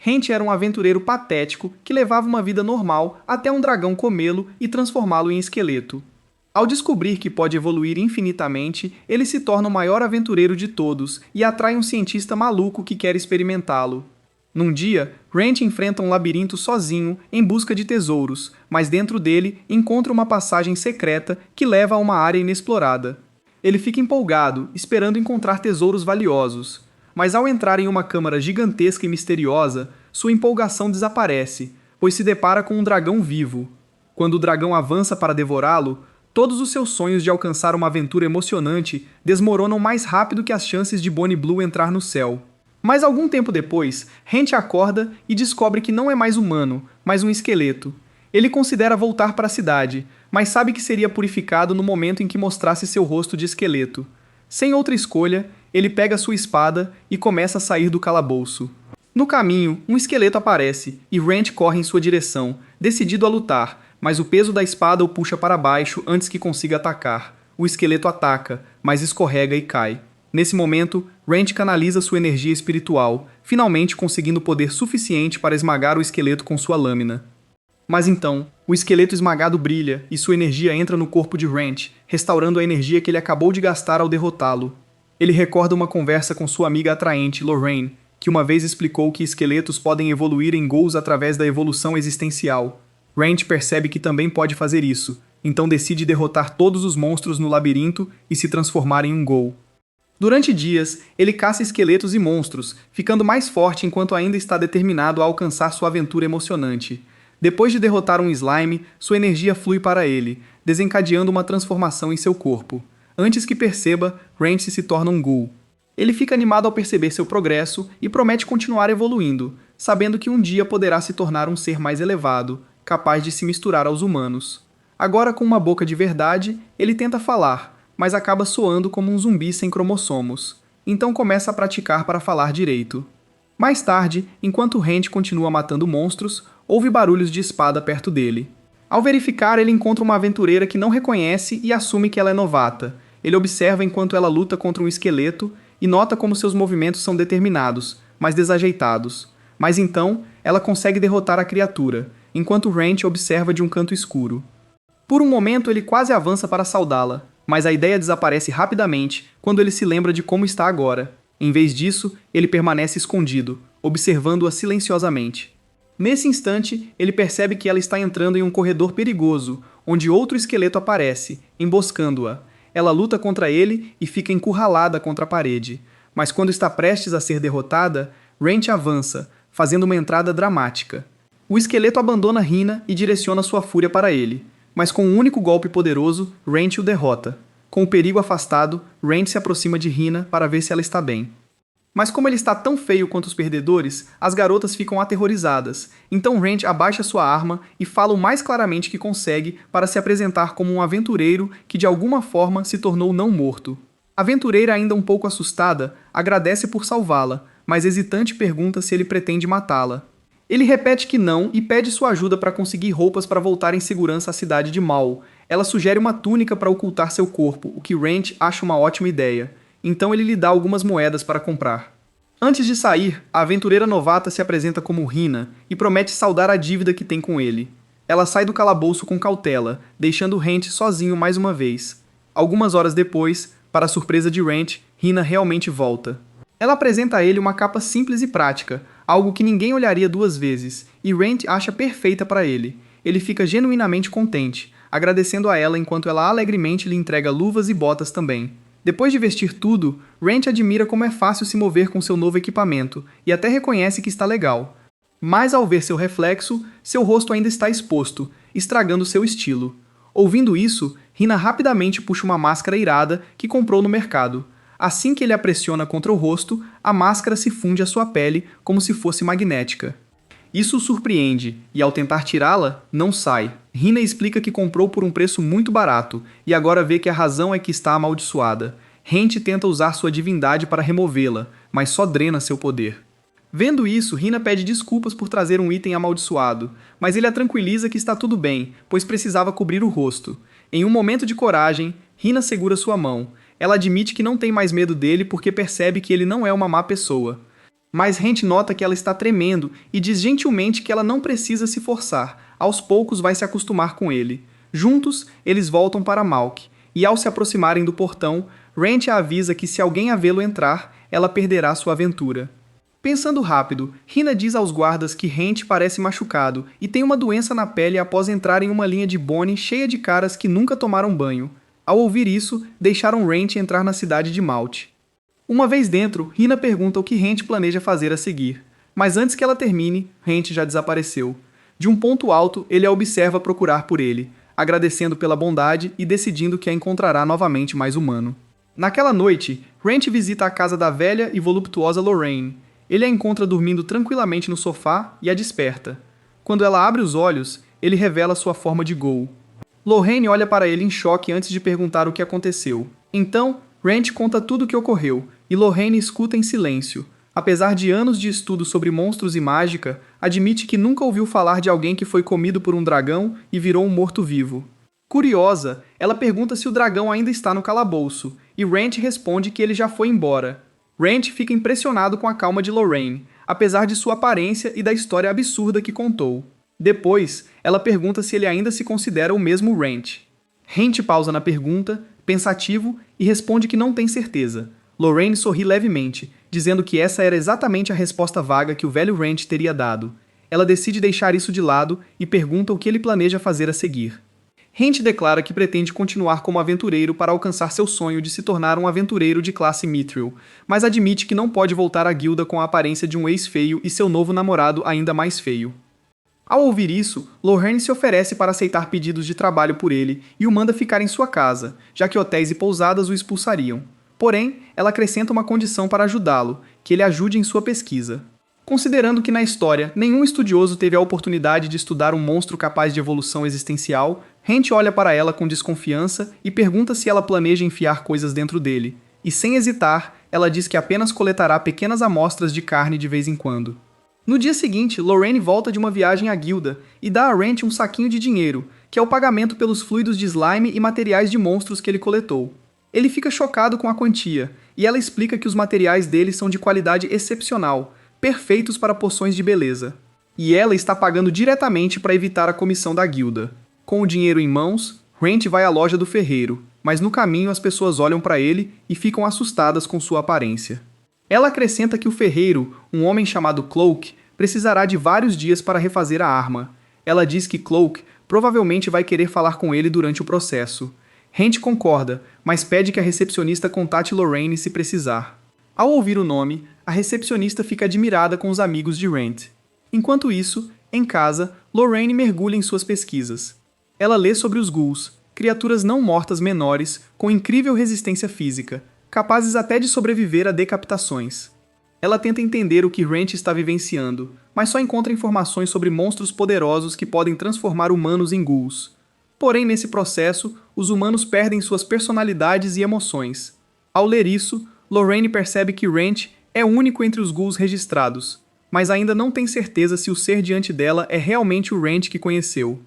Rent era um aventureiro patético que levava uma vida normal até um dragão comê-lo e transformá-lo em esqueleto. Ao descobrir que pode evoluir infinitamente, ele se torna o maior aventureiro de todos e atrai um cientista maluco que quer experimentá-lo. Num dia, Rent enfrenta um labirinto sozinho em busca de tesouros, mas dentro dele encontra uma passagem secreta que leva a uma área inexplorada. Ele fica empolgado, esperando encontrar tesouros valiosos. Mas ao entrar em uma câmara gigantesca e misteriosa, sua empolgação desaparece, pois se depara com um dragão vivo. Quando o dragão avança para devorá-lo, todos os seus sonhos de alcançar uma aventura emocionante desmoronam mais rápido que as chances de Bonnie Blue entrar no céu. Mas algum tempo depois, Rent acorda e descobre que não é mais humano, mas um esqueleto. Ele considera voltar para a cidade, mas sabe que seria purificado no momento em que mostrasse seu rosto de esqueleto. Sem outra escolha, ele pega sua espada e começa a sair do calabouço. No caminho, um esqueleto aparece e Rent corre em sua direção, decidido a lutar, mas o peso da espada o puxa para baixo antes que consiga atacar. O esqueleto ataca, mas escorrega e cai. Nesse momento, Rent canaliza sua energia espiritual, finalmente conseguindo poder suficiente para esmagar o esqueleto com sua lâmina. Mas então, o esqueleto esmagado brilha e sua energia entra no corpo de Rent, restaurando a energia que ele acabou de gastar ao derrotá-lo. Ele recorda uma conversa com sua amiga atraente, Lorraine, que uma vez explicou que esqueletos podem evoluir em ghouls através da evolução existencial. Rent percebe que também pode fazer isso, então decide derrotar todos os monstros no labirinto e se transformar em um ghoul. Durante dias, ele caça esqueletos e monstros, ficando mais forte enquanto ainda está determinado a alcançar sua aventura emocionante. Depois de derrotar um slime, sua energia flui para ele, desencadeando uma transformação em seu corpo. Antes que perceba, Rent se torna um ghoul. Ele fica animado ao perceber seu progresso e promete continuar evoluindo, sabendo que um dia poderá se tornar um ser mais elevado, capaz de se misturar aos humanos. Agora com uma boca de verdade, ele tenta falar, mas acaba soando como um zumbi sem cromossomos. Então começa a praticar para falar direito. Mais tarde, enquanto Rent continua matando monstros, ouve barulhos de espada perto dele. Ao verificar, ele encontra uma aventureira que não reconhece e assume que ela é novata. Ele observa enquanto ela luta contra um esqueleto e nota como seus movimentos são determinados, mas desajeitados. Mas então, ela consegue derrotar a criatura, enquanto Rent observa de um canto escuro. Por um momento, ele quase avança para saudá-la, mas a ideia desaparece rapidamente quando ele se lembra de como está agora. Em vez disso, ele permanece escondido, observando-a silenciosamente. Nesse instante, ele percebe que ela está entrando em um corredor perigoso, onde outro esqueleto aparece, emboscando-a. Ela luta contra ele e fica encurralada contra a parede. Mas quando está prestes a ser derrotada, Rent avança, fazendo uma entrada dramática. O esqueleto abandona Rina e direciona sua fúria para ele. Mas com um único golpe poderoso, Rent o derrota. Com o perigo afastado, Rent se aproxima de Rina para ver se ela está bem. Mas como ele está tão feio quanto os perdedores, as garotas ficam aterrorizadas. Então Rent abaixa sua arma e fala o mais claramente que consegue para se apresentar como um aventureiro que de alguma forma se tornou não morto. A aventureira, ainda um pouco assustada, agradece por salvá-la, mas hesitante pergunta se ele pretende matá-la. Ele repete que não e pede sua ajuda para conseguir roupas para voltar em segurança à cidade de Maul. Ela sugere uma túnica para ocultar seu corpo, o que Rent acha uma ótima ideia. Então ele lhe dá algumas moedas para comprar. Antes de sair, a aventureira novata se apresenta como Rina e promete saldar a dívida que tem com ele. Ela sai do calabouço com cautela, deixando Rent sozinho mais uma vez. Algumas horas depois, para a surpresa de Rent, Rina realmente volta. Ela apresenta a ele uma capa simples e prática, algo que ninguém olharia duas vezes, e Rent acha perfeita para ele. Ele fica genuinamente contente, agradecendo a ela enquanto ela alegremente lhe entrega luvas e botas também. Depois de vestir tudo, Rent admira como é fácil se mover com seu novo equipamento, e até reconhece que está legal. Mas ao ver seu reflexo, seu rosto ainda está exposto, estragando seu estilo. Ouvindo isso, Rina rapidamente puxa uma máscara irada que comprou no mercado. Assim que ele a pressiona contra o rosto, a máscara se funde à sua pele como se fosse magnética. Isso o surpreende, e ao tentar tirá-la, não sai. Rina explica que comprou por um preço muito barato, e agora vê que a razão é que está amaldiçoada. Rent tenta usar sua divindade para removê-la, mas só drena seu poder. Vendo isso, Rina pede desculpas por trazer um item amaldiçoado, mas ele a tranquiliza que está tudo bem, pois precisava cobrir o rosto. Em um momento de coragem, Rina segura sua mão. Ela admite que não tem mais medo dele porque percebe que ele não é uma má pessoa. Mas Rent nota que ela está tremendo e diz gentilmente que ela não precisa se forçar, aos poucos vai se acostumar com ele. Juntos, eles voltam para Malk, e ao se aproximarem do portão, Rent a avisa que se alguém a vê-lo entrar, ela perderá sua aventura. Pensando rápido, Hina diz aos guardas que Rent parece machucado e tem uma doença na pele após entrar em uma linha de Bonnie cheia de caras que nunca tomaram banho. Ao ouvir isso, deixaram Rent entrar na cidade de Malt. Uma vez dentro, Hina pergunta o que Rent planeja fazer a seguir. Mas antes que ela termine, Rent já desapareceu. De um ponto alto, ele a observa procurar por ele, agradecendo pela bondade e decidindo que a encontrará novamente mais humano. Naquela noite, Rent visita a casa da velha e voluptuosa Lorraine. Ele a encontra dormindo tranquilamente no sofá e a desperta. Quando ela abre os olhos, ele revela sua forma de Ghoul. Lorraine olha para ele em choque antes de perguntar o que aconteceu. Então, Rent conta tudo o que ocorreu, e Lorraine escuta em silêncio. Apesar de anos de estudo sobre monstros e mágica, admite que nunca ouviu falar de alguém que foi comido por um dragão e virou um morto-vivo. Curiosa, ela pergunta se o dragão ainda está no calabouço, e Rent responde que ele já foi embora. Rent fica impressionado com a calma de Lorraine, apesar de sua aparência e da história absurda que contou. Depois, ela pergunta se ele ainda se considera o mesmo Rent. Rent pausa na pergunta, pensativo, e responde que não tem certeza. Lorraine sorri levemente, dizendo que essa era exatamente a resposta vaga que o velho Rent teria dado. Ela decide deixar isso de lado e pergunta o que ele planeja fazer a seguir. Rent declara que pretende continuar como aventureiro para alcançar seu sonho de se tornar um aventureiro de classe Mithril, mas admite que não pode voltar à guilda com a aparência de um ex-feio e seu novo namorado ainda mais feio. Ao ouvir isso, Lorraine se oferece para aceitar pedidos de trabalho por ele e o manda ficar em sua casa, já que hotéis e pousadas o expulsariam. Porém, ela acrescenta uma condição para ajudá-lo, que ele ajude em sua pesquisa. Considerando que na história nenhum estudioso teve a oportunidade de estudar um monstro capaz de evolução existencial, Rent olha para ela com desconfiança e pergunta se ela planeja enfiar coisas dentro dele, e sem hesitar, ela diz que apenas coletará pequenas amostras de carne de vez em quando. No dia seguinte, Lorraine volta de uma viagem à guilda e dá a Rent um saquinho de dinheiro, que é o pagamento pelos fluidos de slime e materiais de monstros que ele coletou. Ele fica chocado com a quantia, e ela explica que os materiais dele são de qualidade excepcional, perfeitos para poções de beleza. E ela está pagando diretamente para evitar a comissão da guilda. Com o dinheiro em mãos, Rent vai à loja do ferreiro, mas no caminho as pessoas olham para ele e ficam assustadas com sua aparência. Ela acrescenta que o ferreiro, um homem chamado Cloak, precisará de vários dias para refazer a arma. Ela diz que Cloak provavelmente vai querer falar com ele durante o processo. Rent concorda, mas pede que a recepcionista contate Lorraine se precisar. Ao ouvir o nome, a recepcionista fica admirada com os amigos de Rent. Enquanto isso, em casa, Lorraine mergulha em suas pesquisas. Ela lê sobre os ghouls, criaturas não mortas menores com incrível resistência física, capazes até de sobreviver a decapitações. Ela tenta entender o que Rent está vivenciando, mas só encontra informações sobre monstros poderosos que podem transformar humanos em ghouls. Porém, nesse processo, os humanos perdem suas personalidades e emoções. Ao ler isso, Lorraine percebe que Rent é único entre os ghouls registrados, mas ainda não tem certeza se o ser diante dela é realmente o Rent que conheceu.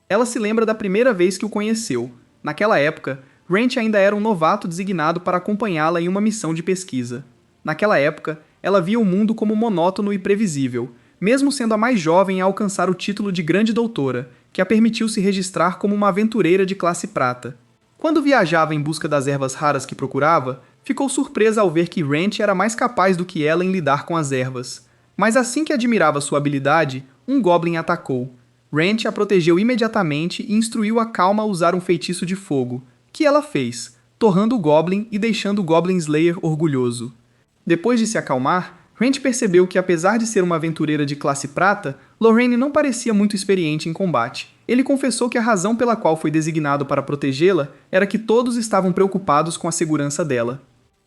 Ela se lembra da primeira vez que o conheceu. Naquela época, Rent ainda era um novato designado para acompanhá-la em uma missão de pesquisa. Naquela época, ela via o mundo como monótono e previsível, mesmo sendo a mais jovem a alcançar o título de grande doutora, que a permitiu se registrar como uma aventureira de classe prata. Quando viajava em busca das ervas raras que procurava, ficou surpresa ao ver que Rent era mais capaz do que ela em lidar com as ervas. Mas assim que admirava sua habilidade, um goblin a atacou. Rent a protegeu imediatamente e instruiu a calma a usar um feitiço de fogo, que ela fez, torrando o goblin e deixando o Goblin Slayer orgulhoso. Depois de se acalmar, Rent percebeu que apesar de ser uma aventureira de classe prata, Lorraine não parecia muito experiente em combate. Ele confessou que a razão pela qual foi designado para protegê-la era que todos estavam preocupados com a segurança dela.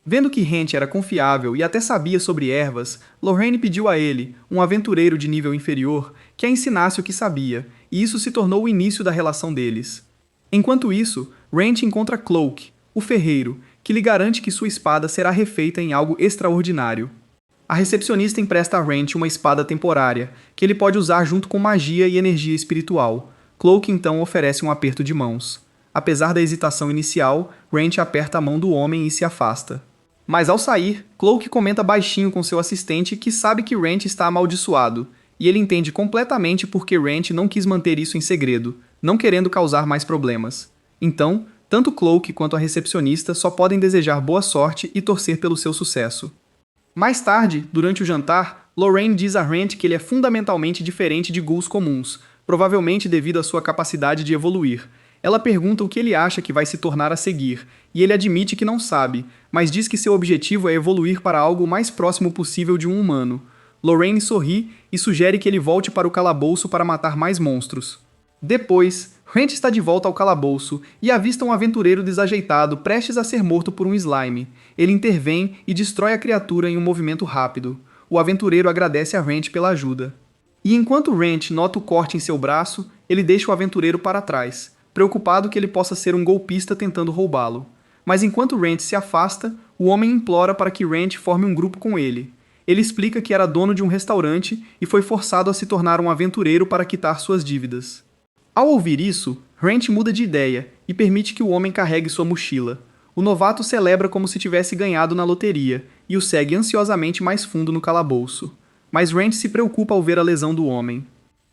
Vendo que Rent era confiável e até sabia sobre ervas, Lorraine pediu a ele, um aventureiro de nível inferior, que a ensinasse o que sabia, e isso se tornou o início da relação deles. Enquanto isso, Rent encontra Cloak, o ferreiro, que lhe garante que sua espada será refeita em algo extraordinário. A recepcionista empresta a Rent uma espada temporária, que ele pode usar junto com magia e energia espiritual. Cloak então oferece um aperto de mãos. Apesar da hesitação inicial, Rent aperta a mão do homem e se afasta. Mas ao sair, Cloak comenta baixinho com seu assistente que sabe que Rand está amaldiçoado, e ele entende completamente por que Rand não quis manter isso em segredo, não querendo causar mais problemas. Então, tanto Cloak quanto a recepcionista só podem desejar boa sorte e torcer pelo seu sucesso. Mais tarde, durante o jantar, Lorraine diz a Rand que ele é fundamentalmente diferente de ghouls comuns, provavelmente devido à sua capacidade de evoluir. Ela pergunta o que ele acha que vai se tornar a seguir, e ele admite que não sabe, mas diz que seu objetivo é evoluir para algo o mais próximo possível de um humano. Lorraine sorri e sugere que ele volte para o calabouço para matar mais monstros. Depois, Rand está de volta ao calabouço e avista um aventureiro desajeitado prestes a ser morto por um slime. Ele intervém e destrói a criatura em um movimento rápido. O aventureiro agradece a Rand pela ajuda. E enquanto Rand nota o corte em seu braço, ele deixa o aventureiro para trás, preocupado que ele possa ser um golpista tentando roubá-lo. Mas enquanto Rand se afasta, o homem implora para que Rand forme um grupo com ele. Ele explica que era dono de um restaurante e foi forçado a se tornar um aventureiro para quitar suas dívidas. Ao ouvir isso, Rand muda de ideia e permite que o homem carregue sua mochila. O novato celebra como se tivesse ganhado na loteria e o segue ansiosamente mais fundo no calabouço. Mas Rand se preocupa ao ver a lesão do homem.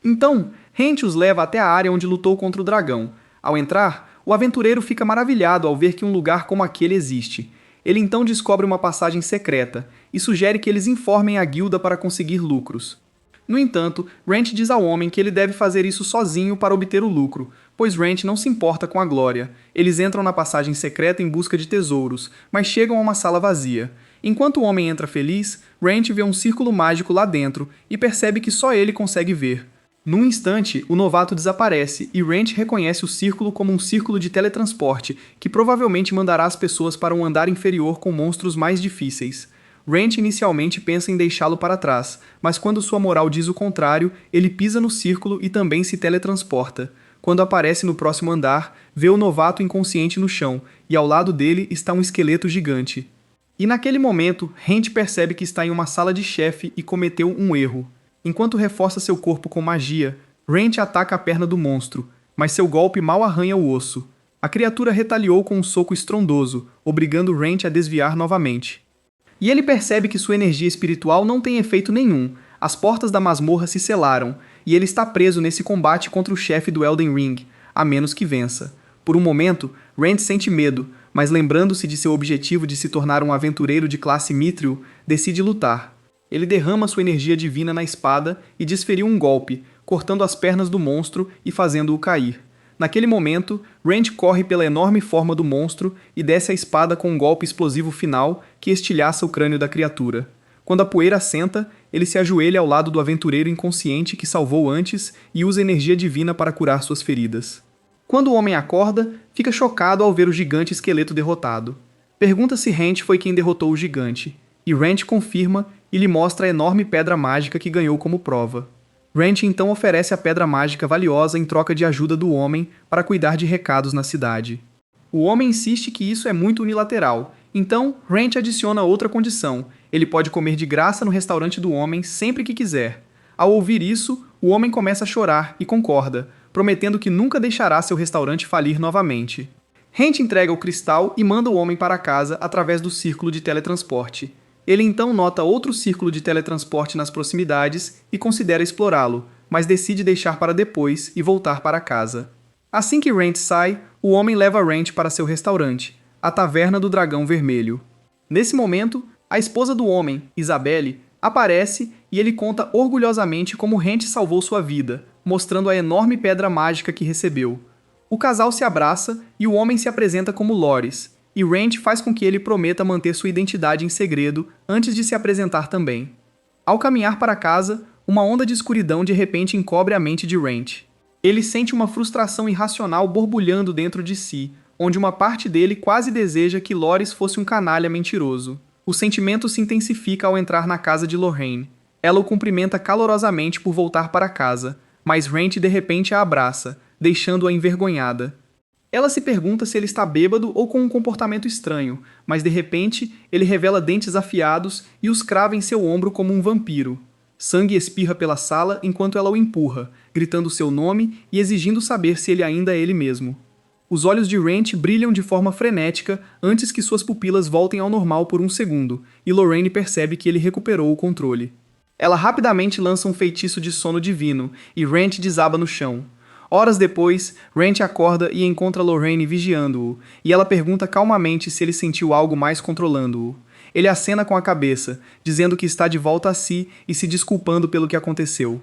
Então, Rand os leva até a área onde lutou contra o dragão. Ao entrar, o aventureiro fica maravilhado ao ver que um lugar como aquele existe. Ele então descobre uma passagem secreta e sugere que eles informem a guilda para conseguir lucros. No entanto, Rand diz ao homem que ele deve fazer isso sozinho para obter o lucro, pois Rand não se importa com a glória. Eles entram na passagem secreta em busca de tesouros, mas chegam a uma sala vazia. Enquanto o homem entra feliz, Rand vê um círculo mágico lá dentro e percebe que só ele consegue ver. Num instante, o novato desaparece e Rand reconhece o círculo como um círculo de teletransporte que provavelmente mandará as pessoas para um andar inferior com monstros mais difíceis. Rand inicialmente pensa em deixá-lo para trás, mas quando sua moral diz o contrário, ele pisa no círculo e também se teletransporta. Quando aparece no próximo andar, vê o novato inconsciente no chão, e ao lado dele está um esqueleto gigante. E naquele momento, Rand percebe que está em uma sala de chefe e cometeu um erro. Enquanto reforça seu corpo com magia, Rand ataca a perna do monstro, mas seu golpe mal arranha o osso. A criatura retaliou com um soco estrondoso, obrigando Rand a desviar novamente. E ele percebe que sua energia espiritual não tem efeito nenhum. As portas da masmorra se selaram, e ele está preso nesse combate contra o chefe do Elden Ring, a menos que vença. Por um momento, Rand sente medo, mas lembrando-se de seu objetivo de se tornar um aventureiro de classe Mithril, decide lutar. Ele derrama sua energia divina na espada e desferiu um golpe, cortando as pernas do monstro e fazendo-o cair. Naquele momento, Rand corre pela enorme forma do monstro e desce a espada com um golpe explosivo final que estilhaça o crânio da criatura. Quando a poeira assenta, ele se ajoelha ao lado do aventureiro inconsciente que salvou antes e usa energia divina para curar suas feridas. Quando o homem acorda, fica chocado ao ver o gigante esqueleto derrotado. Pergunta se Rand foi quem derrotou o gigante, e Rand confirma e lhe mostra a enorme pedra mágica que ganhou como prova. Rand então oferece a pedra mágica valiosa em troca de ajuda do homem para cuidar de recados na cidade. O homem insiste que isso é muito unilateral, então Rand adiciona outra condição: ele pode comer de graça no restaurante do homem sempre que quiser. Ao ouvir isso, o homem começa a chorar e concorda, prometendo que nunca deixará seu restaurante falir novamente. Rand entrega o cristal e manda o homem para casa através do círculo de teletransporte. Ele então nota outro círculo de teletransporte nas proximidades e considera explorá-lo, mas decide deixar para depois e voltar para casa. Assim que Rand sai, o homem leva Rand para seu restaurante, a Taverna do Dragão Vermelho. Nesse momento, a esposa do homem, Isabelle, aparece e ele conta orgulhosamente como Rand salvou sua vida, mostrando a enorme pedra mágica que recebeu. O casal se abraça e o homem se apresenta como Loris, e Rand faz com que ele prometa manter sua identidade em segredo antes de se apresentar também. Ao caminhar para casa, uma onda de escuridão de repente encobre a mente de Rand. Ele sente uma frustração irracional borbulhando dentro de si, onde uma parte dele quase deseja que Loris fosse um canalha mentiroso. O sentimento se intensifica ao entrar na casa de Lorraine. Ela o cumprimenta calorosamente por voltar para casa, mas Rand de repente a abraça, deixando-a envergonhada. Ela se pergunta se ele está bêbado ou com um comportamento estranho, mas de repente ele revela dentes afiados e os crava em seu ombro como um vampiro. Sangue espirra pela sala enquanto ela o empurra, gritando seu nome e exigindo saber se ele ainda é ele mesmo. Os olhos de Wrench brilham de forma frenética antes que suas pupilas voltem ao normal por um segundo, e Lorraine percebe que ele recuperou o controle. Ela rapidamente lança um feitiço de sono divino, e Wrench desaba no chão. Horas depois, Wrench acorda e encontra Lorraine vigiando-o, e ela pergunta calmamente se ele sentiu algo mais controlando-o. Ele acena com a cabeça, dizendo que está de volta a si e se desculpando pelo que aconteceu.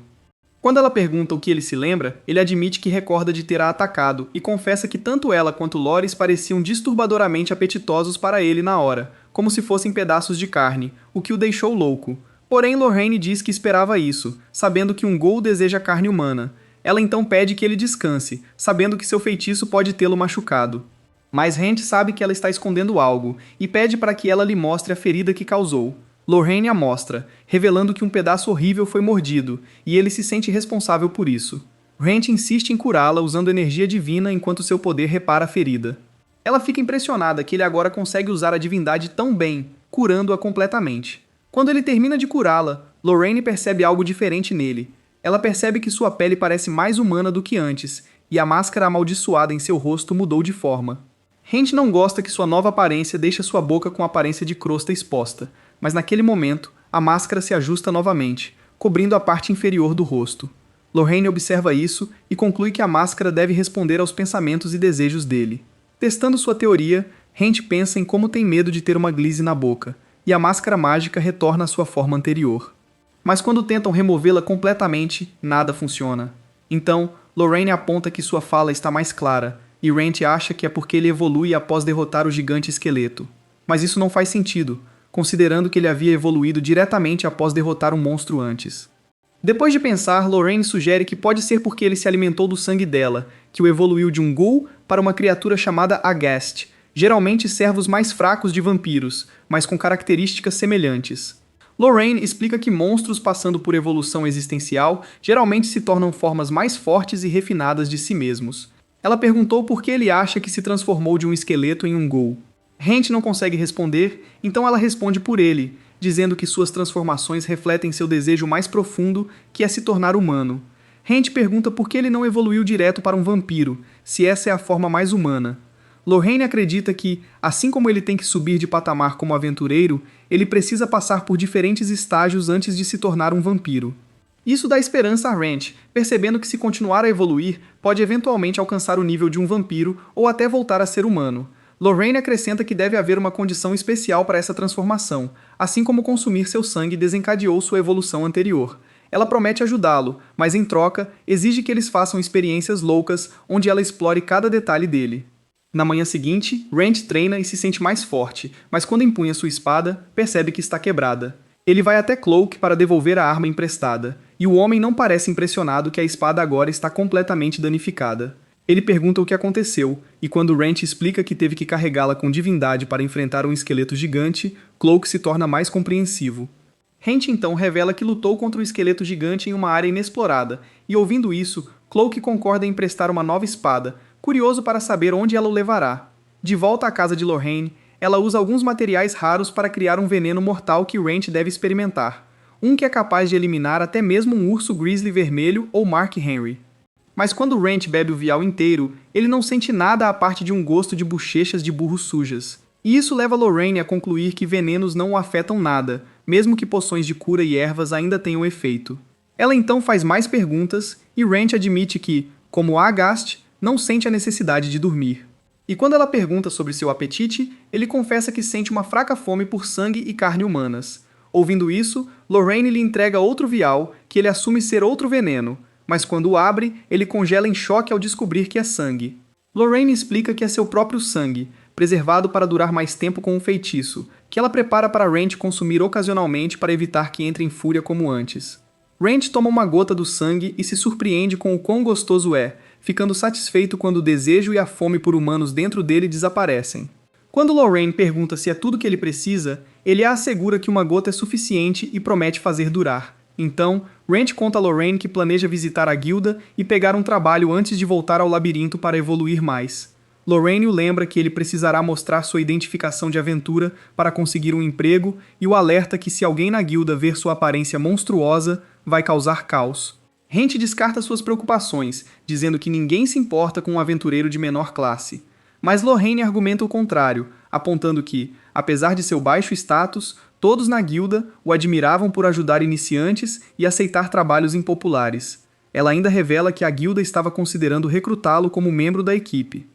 Quando ela pergunta o que ele se lembra, ele admite que recorda de ter a atacado e confessa que tanto ela quanto Loris pareciam disturbadoramente apetitosos para ele na hora, como se fossem pedaços de carne, o que o deixou louco. Porém, Lorraine diz que esperava isso, sabendo que um ghoul deseja carne humana. Ela então pede que ele descanse, sabendo que seu feitiço pode tê-lo machucado. Mas Wrench sabe que ela está escondendo algo e pede para que ela lhe mostre a ferida que causou. Lorraine a mostra, revelando que um pedaço horrível foi mordido, e ele se sente responsável por isso. Wrench insiste em curá-la usando energia divina enquanto seu poder repara a ferida. Ela fica impressionada que ele agora consegue usar a divindade tão bem, curando-a completamente. Quando ele termina de curá-la, Lorraine percebe algo diferente nele. Ela percebe que sua pele parece mais humana do que antes, e a máscara amaldiçoada em seu rosto mudou de forma. Wrench não gosta que sua nova aparência deixe sua boca com a aparência de crosta exposta, mas naquele momento, a máscara se ajusta novamente, cobrindo a parte inferior do rosto. Lorraine observa isso e conclui que a máscara deve responder aos pensamentos e desejos dele. Testando sua teoria, Wrench pensa em como tem medo de ter uma Glize na boca, e a máscara mágica retorna à sua forma anterior. Mas quando tentam removê-la completamente, nada funciona. Então, Lorraine aponta que sua fala está mais clara, e Wrench acha que é porque ele evolui após derrotar o gigante esqueleto. Mas isso não faz sentido, considerando que ele havia evoluído diretamente após derrotar um monstro antes. Depois de pensar, Lorraine sugere que pode ser porque ele se alimentou do sangue dela, que o evoluiu de um ghoul para uma criatura chamada Aghast, geralmente servos mais fracos de vampiros, mas com características semelhantes. Lorraine explica que monstros passando por evolução existencial geralmente se tornam formas mais fortes e refinadas de si mesmos. Ela perguntou por que ele acha que se transformou de um esqueleto em um ghoul. Wrench não consegue responder, então ela responde por ele, dizendo que suas transformações refletem seu desejo mais profundo, que é se tornar humano. Wrench pergunta por que ele não evoluiu direto para um vampiro, se essa é a forma mais humana. Lorraine acredita que, assim como ele tem que subir de patamar como aventureiro, ele precisa passar por diferentes estágios antes de se tornar um vampiro. Isso dá esperança a Wrench, percebendo que se continuar a evoluir, pode eventualmente alcançar o nível de um vampiro ou até voltar a ser humano. Lorraine acrescenta que deve haver uma condição especial para essa transformação, assim como consumir seu sangue desencadeou sua evolução anterior. Ela promete ajudá-lo, mas em troca, exige que eles façam experiências loucas onde ela explore cada detalhe dele. Na manhã seguinte, Wrench treina e se sente mais forte, mas quando empunha sua espada, percebe que está quebrada. Ele vai até Cloak para devolver a arma emprestada, e o homem não parece impressionado que a espada agora está completamente danificada. Ele pergunta o que aconteceu, e quando Wrench explica que teve que carregá-la com divindade para enfrentar um esqueleto gigante, Cloak se torna mais compreensivo. Wrench então revela que lutou contra o esqueleto gigante em uma área inexplorada, e ouvindo isso, Cloak concorda em emprestar uma nova espada, curioso para saber onde ela o levará. De volta à casa de Lorraine, ela usa alguns materiais raros para criar um veneno mortal que Wrench deve experimentar. Um que é capaz de eliminar até mesmo um urso grizzly vermelho ou Mark Henry. Mas quando Wrench bebe o vial inteiro, ele não sente nada à parte de um gosto de bochechas de burro sujas. E isso leva Lorraine a concluir que venenos não o afetam nada, mesmo que poções de cura e ervas ainda tenham efeito. Ela então faz mais perguntas, e Wrench admite que, como Aghast, não sente a necessidade de dormir. E quando ela pergunta sobre seu apetite, ele confessa que sente uma fraca fome por sangue e carne humanas. Ouvindo isso, Lorraine lhe entrega outro vial, que ele assume ser outro veneno, mas quando o abre, ele congela em choque ao descobrir que é sangue. Lorraine explica que é seu próprio sangue, preservado para durar mais tempo com um feitiço, que ela prepara para Wrench consumir ocasionalmente para evitar que entre em fúria como antes. Wrench toma uma gota do sangue e se surpreende com o quão gostoso é, ficando satisfeito quando o desejo e a fome por humanos dentro dele desaparecem. Quando Lorraine pergunta se é tudo que ele precisa, ele a assegura que uma gota é suficiente e promete fazer durar. Então, Wrench conta a Lorraine que planeja visitar a guilda e pegar um trabalho antes de voltar ao labirinto para evoluir mais. Lorraine o lembra que ele precisará mostrar sua identificação de aventura para conseguir um emprego e o alerta que se alguém na guilda ver sua aparência monstruosa, vai causar caos. Rent descarta suas preocupações, dizendo que ninguém se importa com um aventureiro de menor classe. Mas Lorraine argumenta o contrário, apontando que, apesar de seu baixo status, todos na guilda o admiravam por ajudar iniciantes e aceitar trabalhos impopulares. Ela ainda revela que a guilda estava considerando recrutá-lo como membro da equipe.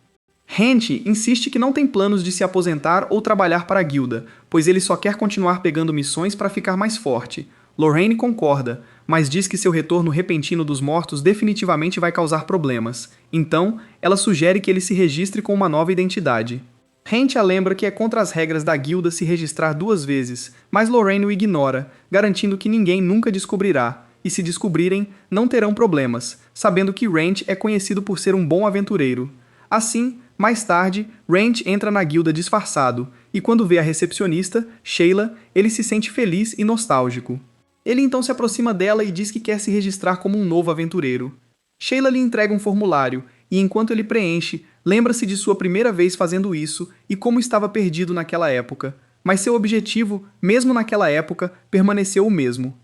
Rent insiste que não tem planos de se aposentar ou trabalhar para a guilda, pois ele só quer continuar pegando missões para ficar mais forte. Lorraine concorda, mas diz que seu retorno repentino dos mortos definitivamente vai causar problemas. Então, ela sugere que ele se registre com uma nova identidade. Rent a lembra que é contra as regras da guilda se registrar 2 vezes, mas Lorraine o ignora, garantindo que ninguém nunca descobrirá, e se descobrirem, não terão problemas, sabendo que Rent é conhecido por ser um bom aventureiro. Assim, mais tarde, Rent entra na guilda disfarçado, e quando vê a recepcionista, Sheila, ele se sente feliz e nostálgico. Ele então se aproxima dela e diz que quer se registrar como um novo aventureiro. Sheila lhe entrega um formulário, e enquanto ele preenche, lembra-se de sua primeira vez fazendo isso e como estava perdido naquela época. Mas seu objetivo, mesmo naquela época, permaneceu o mesmo.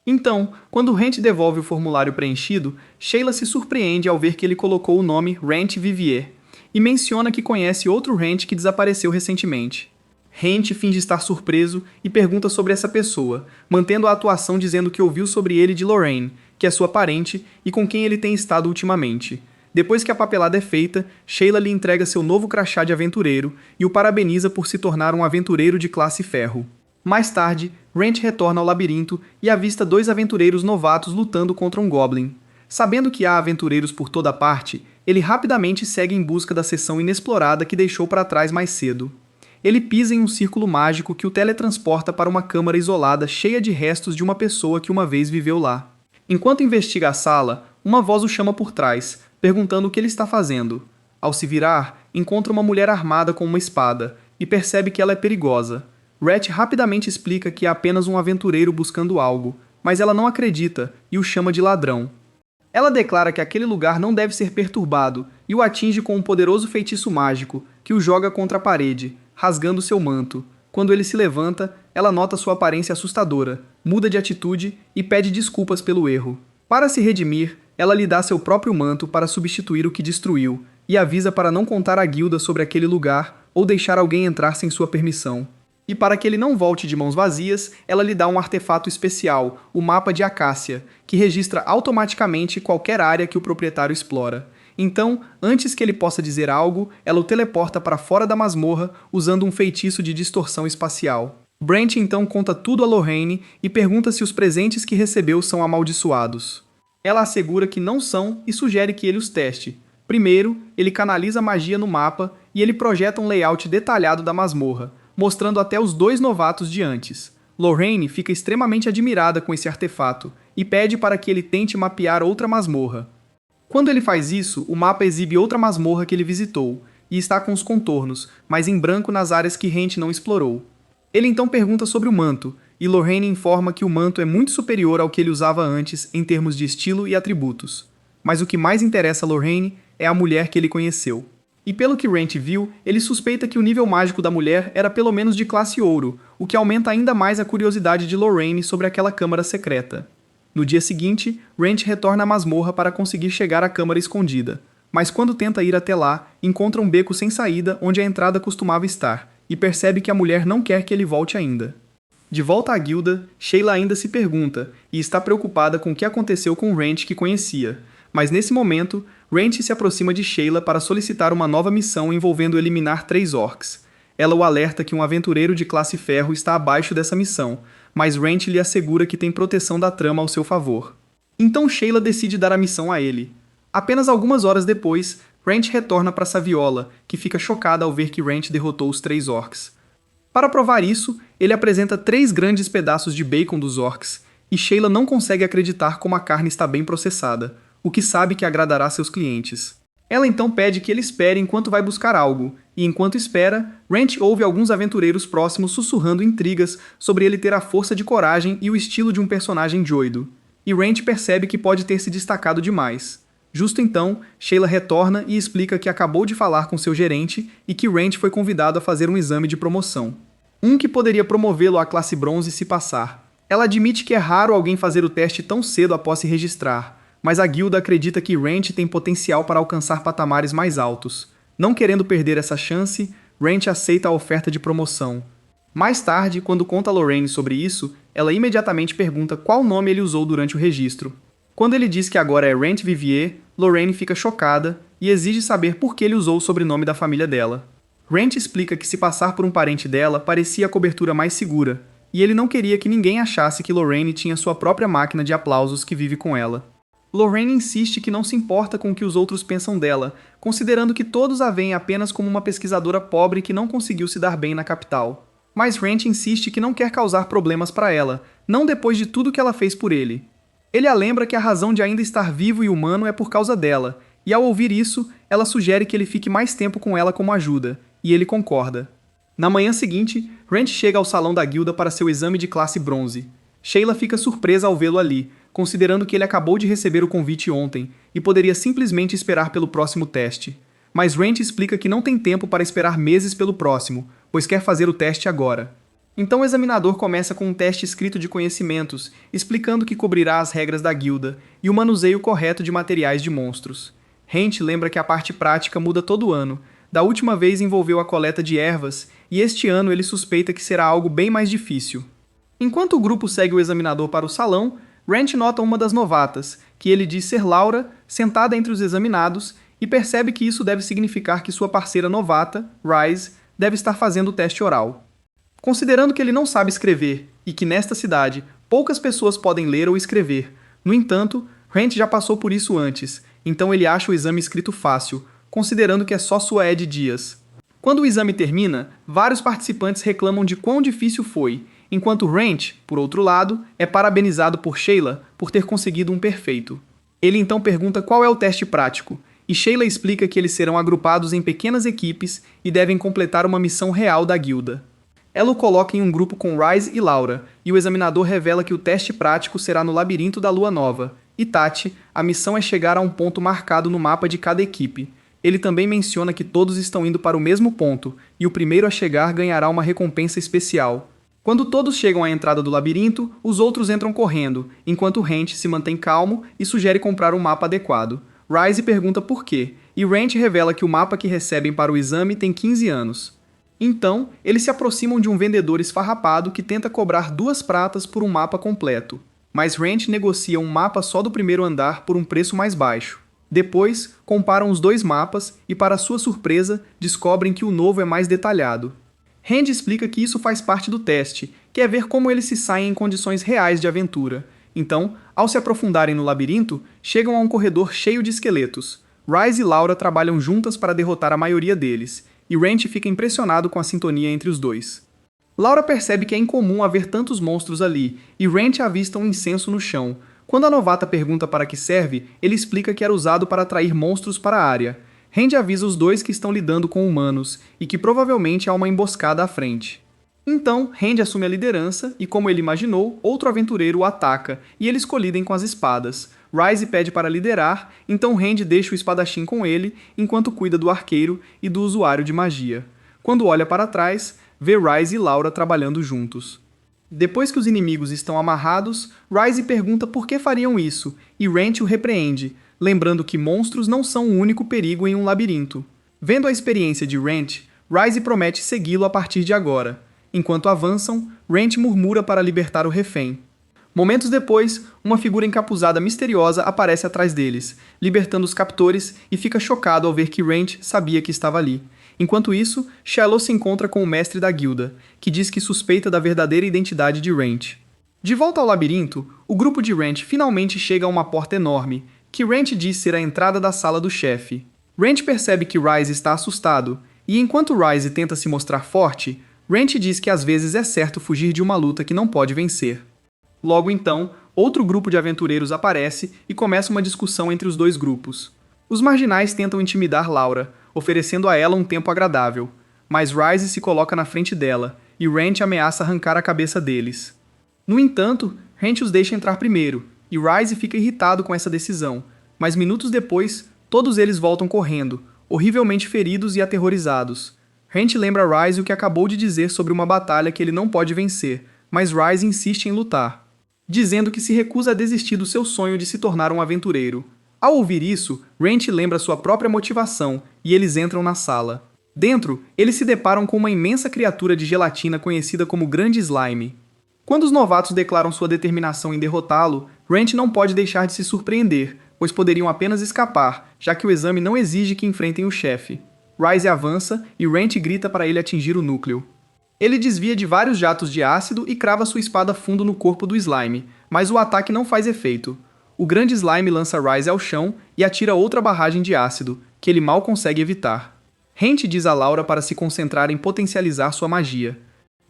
Então, quando Rent devolve o formulário preenchido, Sheila se surpreende ao ver que ele colocou o nome Rent Vivier, e menciona que conhece outro Rent que desapareceu recentemente. Rent finge estar surpreso e pergunta sobre essa pessoa, mantendo a atuação dizendo que ouviu sobre ele de Lorraine, que é sua parente e com quem ele tem estado ultimamente. Depois que a papelada é feita, Sheila lhe entrega seu novo crachá de aventureiro e o parabeniza por se tornar um aventureiro de classe ferro. Mais tarde, Rent retorna ao labirinto e avista 2 aventureiros novatos lutando contra um Goblin. Sabendo que há aventureiros por toda parte, ele rapidamente segue em busca da seção inexplorada que deixou para trás mais cedo. Ele pisa em um círculo mágico que o teletransporta para uma câmara isolada cheia de restos de uma pessoa que uma vez viveu lá. Enquanto investiga a sala, uma voz o chama por trás, perguntando o que ele está fazendo. Ao se virar, encontra uma mulher armada com uma espada, e percebe que ela é perigosa. Rhett rapidamente explica que é apenas um aventureiro buscando algo, mas ela não acredita e o chama de ladrão. Ela declara que aquele lugar não deve ser perturbado e o atinge com um poderoso feitiço mágico, que o joga contra a parede, rasgando seu manto. Quando ele se levanta, ela nota sua aparência assustadora, muda de atitude e pede desculpas pelo erro. Para se redimir, ela lhe dá seu próprio manto para substituir o que destruiu, e avisa para não contar à guilda sobre aquele lugar ou deixar alguém entrar sem sua permissão. E para que ele não volte de mãos vazias, ela lhe dá um artefato especial, o mapa de Acácia, que registra automaticamente qualquer área que o proprietário explora. Então, antes que ele possa dizer algo, ela o teleporta para fora da masmorra usando um feitiço de distorção espacial. Brent então conta tudo a Lorraine e pergunta se os presentes que recebeu são amaldiçoados. Ela assegura que não são e sugere que ele os teste. Primeiro, ele canaliza a magia no mapa e ele projeta um layout detalhado da masmorra, mostrando até os 2 novatos de antes. Lorraine fica extremamente admirada com esse artefato e pede para que ele tente mapear outra masmorra. Quando ele faz isso, o mapa exibe outra masmorra que ele visitou, e está com os contornos, mas em branco nas áreas que Rent não explorou. Ele então pergunta sobre o manto, e Lorraine informa que o manto é muito superior ao que ele usava antes em termos de estilo e atributos. Mas o que mais interessa a Lorraine é a mulher que ele conheceu. E pelo que Rent viu, ele suspeita que o nível mágico da mulher era pelo menos de classe ouro, o que aumenta ainda mais a curiosidade de Lorraine sobre aquela câmara secreta. No dia seguinte, Rent retorna à masmorra para conseguir chegar à câmara escondida, mas quando tenta ir até lá, encontra um beco sem saída onde a entrada costumava estar, e percebe que a mulher não quer que ele volte ainda. De volta à guilda, Sheila ainda se pergunta, e está preocupada com o que aconteceu com Rent que conhecia, mas nesse momento, Rent se aproxima de Sheila para solicitar uma nova missão envolvendo eliminar 3 orcs. Ela o alerta que um aventureiro de classe ferro está abaixo dessa missão, mas Rent lhe assegura que tem proteção da trama ao seu favor. Então Sheila decide dar a missão a ele. Apenas algumas horas depois, Rent retorna para Saviola, que fica chocada ao ver que Rent derrotou os 3 orcs. Para provar isso, ele apresenta 3 grandes pedaços de bacon dos orcs, e Sheila não consegue acreditar como a carne está bem processada, o que sabe que agradará seus clientes. Ela então pede que ele espere enquanto vai buscar algo, e enquanto espera, Rent ouve alguns aventureiros próximos sussurrando intrigas sobre ele ter a força de coragem e o estilo de um personagem doido. E Rent percebe que pode ter se destacado demais. Justo então, Sheila retorna e explica que acabou de falar com seu gerente e que Rent foi convidado a fazer um exame de promoção. Um que poderia promovê-lo à classe bronze se passar. Ela admite que é raro alguém fazer o teste tão cedo após se registrar, mas a guilda acredita que Wrench tem potencial para alcançar patamares mais altos. Não querendo perder essa chance, Wrench aceita a oferta de promoção. Mais tarde, quando conta a Lorraine sobre isso, ela imediatamente pergunta qual nome ele usou durante o registro. Quando ele diz que agora é Wrench Vivier, Lorraine fica chocada e exige saber por que ele usou o sobrenome da família dela. Wrench explica que se passar por um parente dela parecia a cobertura mais segura, e ele não queria que ninguém achasse que Lorraine tinha sua própria máquina de aplausos que vive com ela. Lorraine insiste que não se importa com o que os outros pensam dela, considerando que todos a veem apenas como uma pesquisadora pobre que não conseguiu se dar bem na capital. Mas Wrench insiste que não quer causar problemas para ela, não depois de tudo que ela fez por ele. Ele a lembra que a razão de ainda estar vivo e humano é por causa dela, e ao ouvir isso, ela sugere que ele fique mais tempo com ela como ajuda, e ele concorda. Na manhã seguinte, Wrench chega ao salão da guilda para seu exame de classe bronze. Sheila fica surpresa ao vê-lo ali, considerando que ele acabou de receber o convite ontem e poderia simplesmente esperar pelo próximo teste. Mas Wrench explica que não tem tempo para esperar meses pelo próximo, pois quer fazer o teste agora. Então o examinador começa com um teste escrito de conhecimentos, explicando que cobrirá as regras da guilda e o manuseio correto de materiais de monstros. Wrench lembra que a parte prática muda todo ano. Da última vez envolveu a coleta de ervas, e este ano ele suspeita que será algo bem mais difícil. Enquanto o grupo segue o examinador para o salão, Wrench nota uma das novatas, que ele diz ser Laura, sentada entre os examinados, e percebe que isso deve significar que sua parceira novata, Rise, deve estar fazendo o teste oral. Considerando que ele não sabe escrever e que nesta cidade poucas pessoas podem ler ou escrever, no entanto, Wrench já passou por isso antes, então ele acha o exame escrito fácil, considerando que é só sua Ed Dias. Quando o exame termina, vários participantes reclamam de quão difícil foi, enquanto Wrench, por outro lado, é parabenizado por Sheila por ter conseguido um perfeito. Ele então pergunta qual é o teste prático, e Sheila explica que eles serão agrupados em pequenas equipes e devem completar uma missão real da guilda. Ela o coloca em um grupo com Rise e Laura, e o examinador revela que o teste prático será no labirinto da Lua Nova. E Tati, a missão é chegar a um ponto marcado no mapa de cada equipe. Ele também menciona que todos estão indo para o mesmo ponto, e o primeiro a chegar ganhará uma recompensa especial. Quando todos chegam à entrada do labirinto, os outros entram correndo, enquanto Wrench se mantém calmo e sugere comprar um mapa adequado. Rise pergunta por quê, e Wrench revela que o mapa que recebem para o exame tem 15 anos. Então, eles se aproximam de um vendedor esfarrapado que tenta cobrar 2 pratas por um mapa completo. Mas Wrench negocia um mapa só do primeiro andar por um preço mais baixo. Depois, comparam os 2 mapas e, para sua surpresa, descobrem que o novo é mais detalhado. Randy explica que isso faz parte do teste, que é ver como eles se saem em condições reais de aventura. Então, ao se aprofundarem no labirinto, chegam a um corredor cheio de esqueletos. Rise e Laura trabalham juntas para derrotar a maioria deles, e Wrench fica impressionado com a sintonia entre os dois. Laura percebe que é incomum haver tantos monstros ali, e Wrench avista um incenso no chão. Quando a novata pergunta para que serve, ele explica que era usado para atrair monstros para a área. Randy avisa os dois que estão lidando com humanos, e que provavelmente há uma emboscada à frente. Então, Randy assume a liderança, e como ele imaginou, outro aventureiro o ataca, e eles colidem com as espadas. Rise pede para liderar, então Randy deixa o espadachim com ele, enquanto cuida do arqueiro e do usuário de magia. Quando olha para trás, vê Rise e Laura trabalhando juntos. Depois que os inimigos estão amarrados, Rise pergunta por que fariam isso, e Wrench o repreende, lembrando que monstros não são o único perigo em um labirinto. Vendo a experiência de Wrench, Rise promete segui-lo a partir de agora. Enquanto avançam, Wrench murmura para libertar o refém. Momentos depois, uma figura encapuzada misteriosa aparece atrás deles, libertando os captores e fica chocado ao ver que Wrench sabia que estava ali. Enquanto isso, Shiloh se encontra com o mestre da guilda, que diz que suspeita da verdadeira identidade de Wrench. De volta ao labirinto, o grupo de Wrench finalmente chega a uma porta enorme, que Wrench diz ser a entrada da sala do chefe. Wrench percebe que Rise está assustado, e enquanto Rise tenta se mostrar forte, Wrench diz que às vezes é certo fugir de uma luta que não pode vencer. Logo então, outro grupo de aventureiros aparece e começa uma discussão entre os dois grupos. Os marginais tentam intimidar Laura, oferecendo a ela um tempo agradável, mas Rise se coloca na frente dela, e Wrench ameaça arrancar a cabeça deles. No entanto, Wrench os deixa entrar primeiro, e Rise fica irritado com essa decisão, mas minutos depois, todos eles voltam correndo, horrivelmente feridos e aterrorizados. Wrench lembra Rise o que acabou de dizer sobre uma batalha que ele não pode vencer, mas Rise insiste em lutar. dizendo que se recusa a desistir do seu sonho de se tornar um aventureiro. Ao ouvir isso, Wrench lembra sua própria motivação e eles entram na sala. Dentro, eles se deparam com uma imensa criatura de gelatina conhecida como Grande Slime. Quando os novatos declaram sua determinação em derrotá-lo, Wrench não pode deixar de se surpreender, pois poderiam apenas escapar, já que o exame não exige que enfrentem o chefe. Ryze avança e Wrench grita para ele atingir o núcleo. Ele desvia de vários jatos de ácido e crava sua espada fundo no corpo do Slime, mas o ataque não faz efeito. O Grande Slime lança Ryze ao chão e atira outra barragem de ácido, que ele mal consegue evitar. Hent diz a Laura para se concentrar em potencializar sua magia,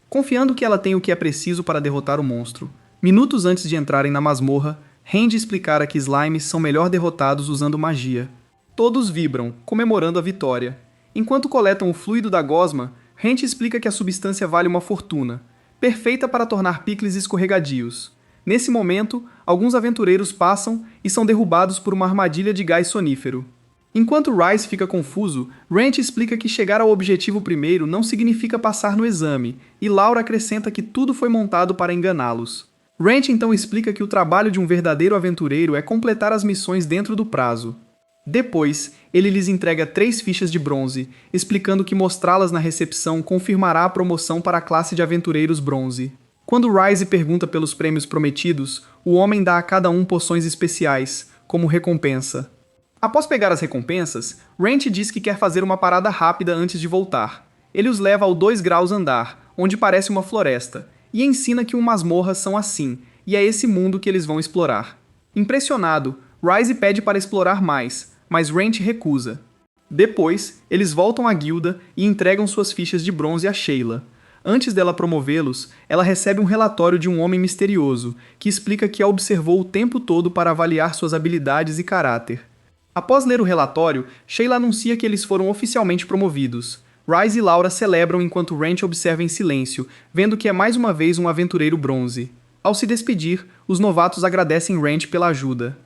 confiando que ela tem o que é preciso para derrotar o monstro. Minutos antes de entrarem na masmorra, Hend explicara que slimes são melhor derrotados usando magia. Todos vibram, comemorando a vitória. Enquanto coletam o fluido da gosma, Hent explica que a substância vale uma fortuna, perfeita para tornar picles escorregadios. Nesse momento, alguns aventureiros passam e são derrubados por uma armadilha de gás sonífero. Enquanto Ryze fica confuso, Wrench explica que chegar ao objetivo primeiro não significa passar no exame, e Laura acrescenta que tudo foi montado para enganá-los. Wrench então explica que o trabalho de um verdadeiro aventureiro é completar as missões dentro do prazo. Depois, ele lhes entrega 3 fichas de bronze, explicando que mostrá-las na recepção confirmará a promoção para a classe de aventureiros bronze. Quando Ryze pergunta pelos prêmios prometidos, o homem dá a cada um poções especiais, como recompensa. Após pegar as recompensas, Wrench diz que quer fazer uma parada rápida antes de voltar. Ele os leva ao 2 graus andar, onde parece uma floresta, e ensina que masmorras são assim, e é esse mundo que eles vão explorar. Impressionado, Ryze pede para explorar mais, mas Wrench recusa. Depois, eles voltam à guilda e entregam suas fichas de bronze a Sheila. Antes dela promovê-los, ela recebe um relatório de um homem misterioso, que explica que a observou o tempo todo para avaliar suas habilidades e caráter. Após ler o relatório, Sheila anuncia que eles foram oficialmente promovidos. Ryze e Laura celebram enquanto Wrench observa em silêncio, vendo que é mais uma vez um aventureiro bronze. Ao se despedir, os novatos agradecem Wrench pela ajuda.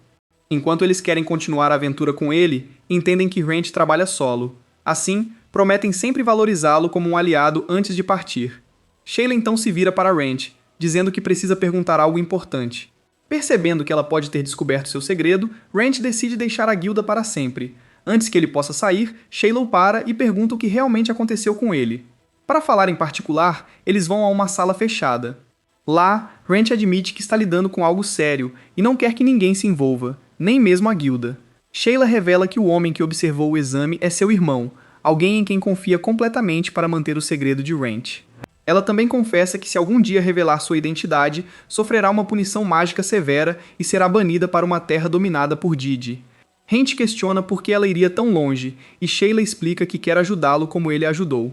Enquanto eles querem continuar a aventura com ele, entendem que Wrench trabalha solo. Assim, prometem sempre valorizá-lo como um aliado antes de partir. Sheila então se vira para Wrench, dizendo que precisa perguntar algo importante. Percebendo que ela pode ter descoberto seu segredo, Wrench decide deixar a guilda para sempre. Antes que ele possa sair, Sheila o para e pergunta o que realmente aconteceu com ele. Para falar em particular, eles vão a uma sala fechada. Lá, Wrench admite que está lidando com algo sério e não quer que ninguém se envolva, nem mesmo a guilda. Sheila revela que o homem que observou o exame é seu irmão, alguém em quem confia completamente para manter o segredo de Wrench. Ela também confessa que se algum dia revelar sua identidade, sofrerá uma punição mágica severa e será banida para uma terra dominada por Didi. Hent questiona por que ela iria tão longe, e Sheila explica que quer ajudá-lo como ele a ajudou.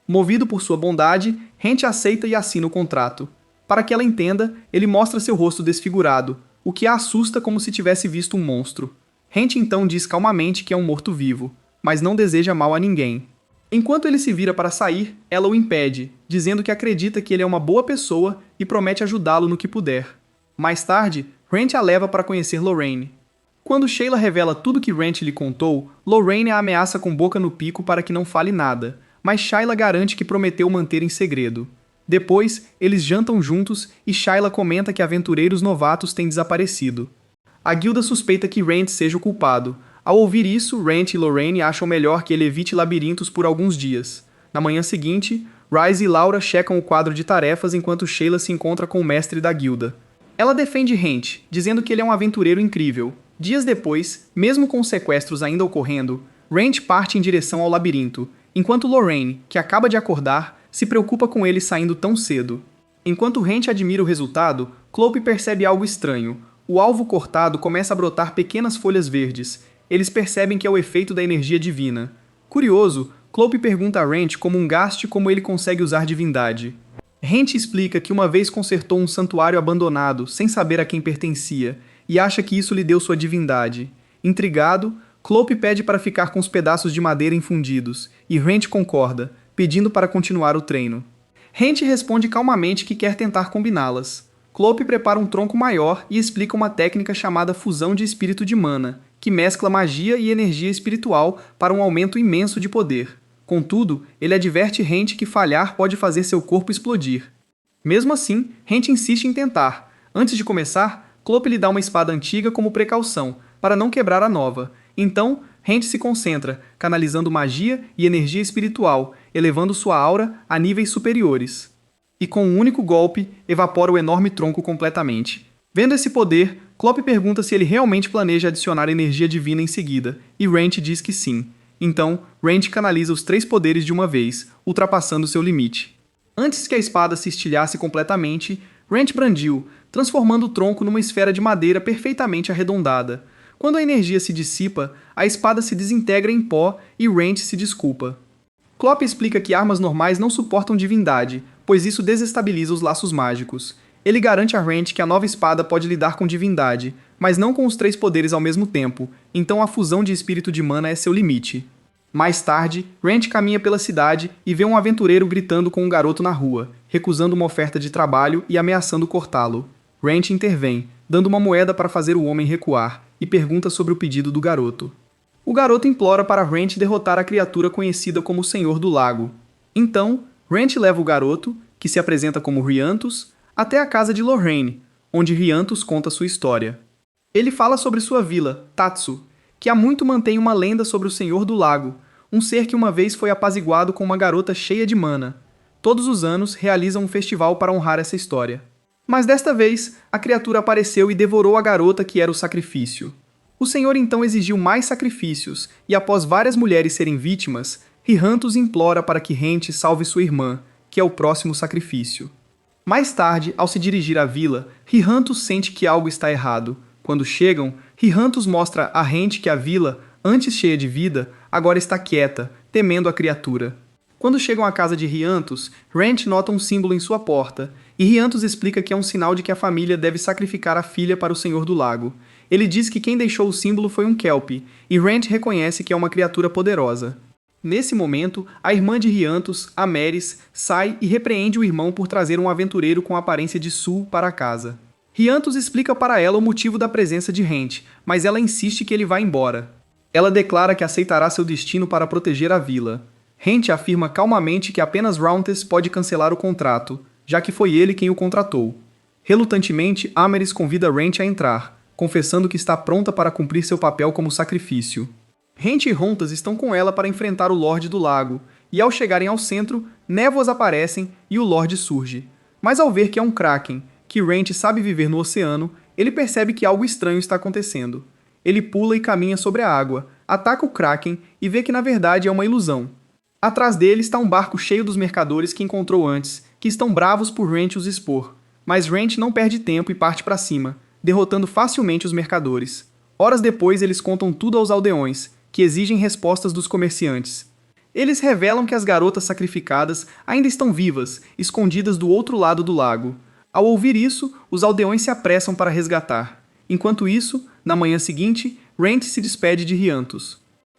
Movido por sua bondade, Hent aceita e assina o contrato. Para que ela entenda, ele mostra seu rosto desfigurado, o que a assusta como se tivesse visto um monstro. Hent então diz calmamente que é um morto-vivo, mas não deseja mal a ninguém. Enquanto ele se vira para sair, ela o impede, dizendo que acredita que ele é uma boa pessoa e promete ajudá-lo no que puder. Mais tarde, Wrench a leva para conhecer Lorraine. Quando Sheila revela tudo que Wrench lhe contou, Lorraine a ameaça com boca no pico para que não fale nada, mas Sheila garante que prometeu manter em segredo. Depois, eles jantam juntos e Sheila comenta que aventureiros novatos têm desaparecido. A guilda suspeita que Wrench seja o culpado. Ao ouvir isso, Wrench e Lorraine acham melhor que ele evite labirintos por alguns dias. Na manhã seguinte, Ryze e Laura checam o quadro de tarefas enquanto Sheila se encontra com o mestre da guilda. Ela defende Hent, dizendo que ele é um aventureiro incrível. Dias depois, mesmo com os sequestros ainda ocorrendo, Wrench parte em direção ao labirinto, enquanto Lorraine, que acaba de acordar, se preocupa com ele saindo tão cedo. Enquanto Hent admira o resultado, Clope percebe algo estranho. O alvo cortado começa a brotar pequenas folhas verdes. Eles percebem que é o efeito da energia divina. Curioso, Clope pergunta a Wrench como um gaste como ele consegue usar divindade. Hent explica que uma vez consertou um santuário abandonado, sem saber a quem pertencia, e acha que isso lhe deu sua divindade. Intrigado, Clope pede para ficar com os pedaços de madeira infundidos, e Wrench concorda, pedindo para continuar o treino. Hent responde calmamente que quer tentar combiná-las. Clope prepara um tronco maior e explica uma técnica chamada fusão de espírito de mana, que mescla magia e energia espiritual para um aumento imenso de poder. Contudo, ele adverte Hent que falhar pode fazer seu corpo explodir. Mesmo assim, Hent insiste em tentar. Antes de começar, Clope lhe dá uma espada antiga como precaução, para não quebrar a nova. Então, Rand se concentra, canalizando magia e energia espiritual, elevando sua aura a níveis superiores. E com um único golpe, evapora o enorme tronco completamente. Vendo esse poder, Clope pergunta se ele realmente planeja adicionar energia divina em seguida, e Rand diz que sim. Então, Rand canaliza os 3 poderes de uma vez, ultrapassando seu limite. Antes que a espada se estilhasse completamente, Rand brandiu, transformando o tronco numa esfera de madeira perfeitamente arredondada. Quando a energia se dissipa, a espada se desintegra em pó e Rand se desculpa. Clope explica que armas normais não suportam divindade, pois isso desestabiliza os laços mágicos. Ele garante a Rand que a nova espada pode lidar com divindade, mas não com os 3 poderes ao mesmo tempo, então a fusão de espírito de mana é seu limite. Mais tarde, Rand caminha pela cidade e vê um aventureiro gritando com um garoto na rua, recusando uma oferta de trabalho e ameaçando cortá-lo. Rand intervém, dando uma moeda para fazer o homem recuar, e pergunta sobre o pedido do garoto. O garoto implora para Rand derrotar a criatura conhecida como o Senhor do Lago. Então, Rand leva o garoto, que se apresenta como Rhiantus, até a casa de Lorraine, onde Rhiantus conta sua história. Ele fala sobre sua vila, Tatsu, que há muito mantém uma lenda sobre o Senhor do Lago, um ser que uma vez foi apaziguado com uma garota cheia de mana. Todos os anos realizam um festival para honrar essa história. Mas desta vez, a criatura apareceu e devorou a garota que era o sacrifício. O Senhor então exigiu mais sacrifícios, e após várias mulheres serem vítimas, Rhiantus implora para que Rent salve sua irmã, que é o próximo sacrifício. Mais tarde, ao se dirigir à vila, Rhiantus sente que algo está errado. Quando chegam, Rhiantus mostra a Rent que a vila, antes cheia de vida, agora está quieta, temendo a criatura. Quando chegam à casa de Rhiantus, Rent nota um símbolo em sua porta, e Rhiantus explica que é um sinal de que a família deve sacrificar a filha para o Senhor do Lago. Ele diz que quem deixou o símbolo foi um Kelpie, e Rent reconhece que é uma criatura poderosa. Nesse momento, a irmã de Rhiantus, Ameris, sai e repreende o irmão por trazer um aventureiro com aparência de Sul para a casa. Rhiantus explica para ela o motivo da presença de Rent, mas ela insiste que ele vá embora. Ela declara que aceitará seu destino para proteger a vila. Rent afirma calmamente que apenas Rauntes pode cancelar o contrato, já que foi ele quem o contratou. Relutantemente, Ameris convida Rent a entrar, confessando que está pronta para cumprir seu papel como sacrifício. Rent e Rontas estão com ela para enfrentar o Lorde do Lago, e ao chegarem ao centro, névoas aparecem e o Lorde surge. Mas ao ver que é um Kraken, que Rent sabe viver no oceano, ele percebe que algo estranho está acontecendo. Ele pula e caminha sobre a água, ataca o Kraken e vê que na verdade é uma ilusão. Atrás dele está um barco cheio dos mercadores que encontrou antes, que estão bravos por Rent os expor. Mas Rent não perde tempo e parte para cima, derrotando facilmente os mercadores. Horas depois eles contam tudo aos aldeões, que exigem respostas dos comerciantes. Eles revelam que as garotas sacrificadas ainda estão vivas, escondidas do outro lado do lago. Ao ouvir isso, os aldeões se apressam para resgatar. Enquanto isso, na manhã seguinte, Rent se despede de Rhiantus.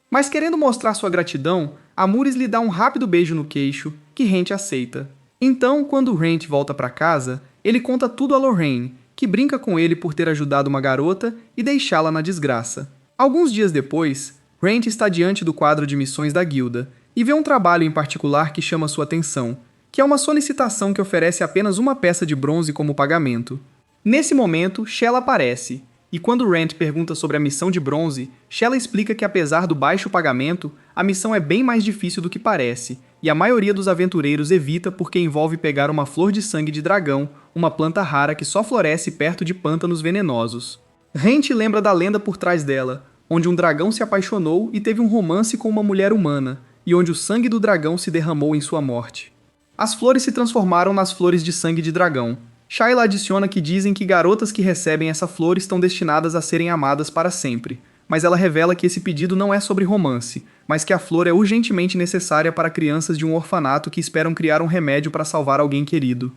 Mas querendo mostrar sua gratidão, Amuris lhe dá um rápido beijo no queixo, que Rent aceita. Então, quando Rent volta para casa, ele conta tudo a Lorraine, que brinca com ele por ter ajudado uma garota e deixá-la na desgraça. Alguns dias depois, Rent está diante do quadro de missões da guilda e vê um trabalho em particular que chama sua atenção, que é uma solicitação que oferece apenas uma peça de bronze como pagamento. Nesse momento, Shella aparece, e quando Rent pergunta sobre a missão de bronze, Shella explica que apesar do baixo pagamento, a missão é bem mais difícil do que parece, e a maioria dos aventureiros evita porque envolve pegar uma flor de sangue de dragão, uma planta rara que só floresce perto de pântanos venenosos. Rent lembra da lenda por trás dela, onde um dragão se apaixonou e teve um romance com uma mulher humana, e onde o sangue do dragão se derramou em sua morte. As flores se transformaram nas flores de sangue de dragão. Shayla adiciona que dizem que garotas que recebem essa flor estão destinadas a serem amadas para sempre, mas ela revela que esse pedido não é sobre romance, mas que a flor é urgentemente necessária para crianças de um orfanato que esperam criar um remédio para salvar alguém querido.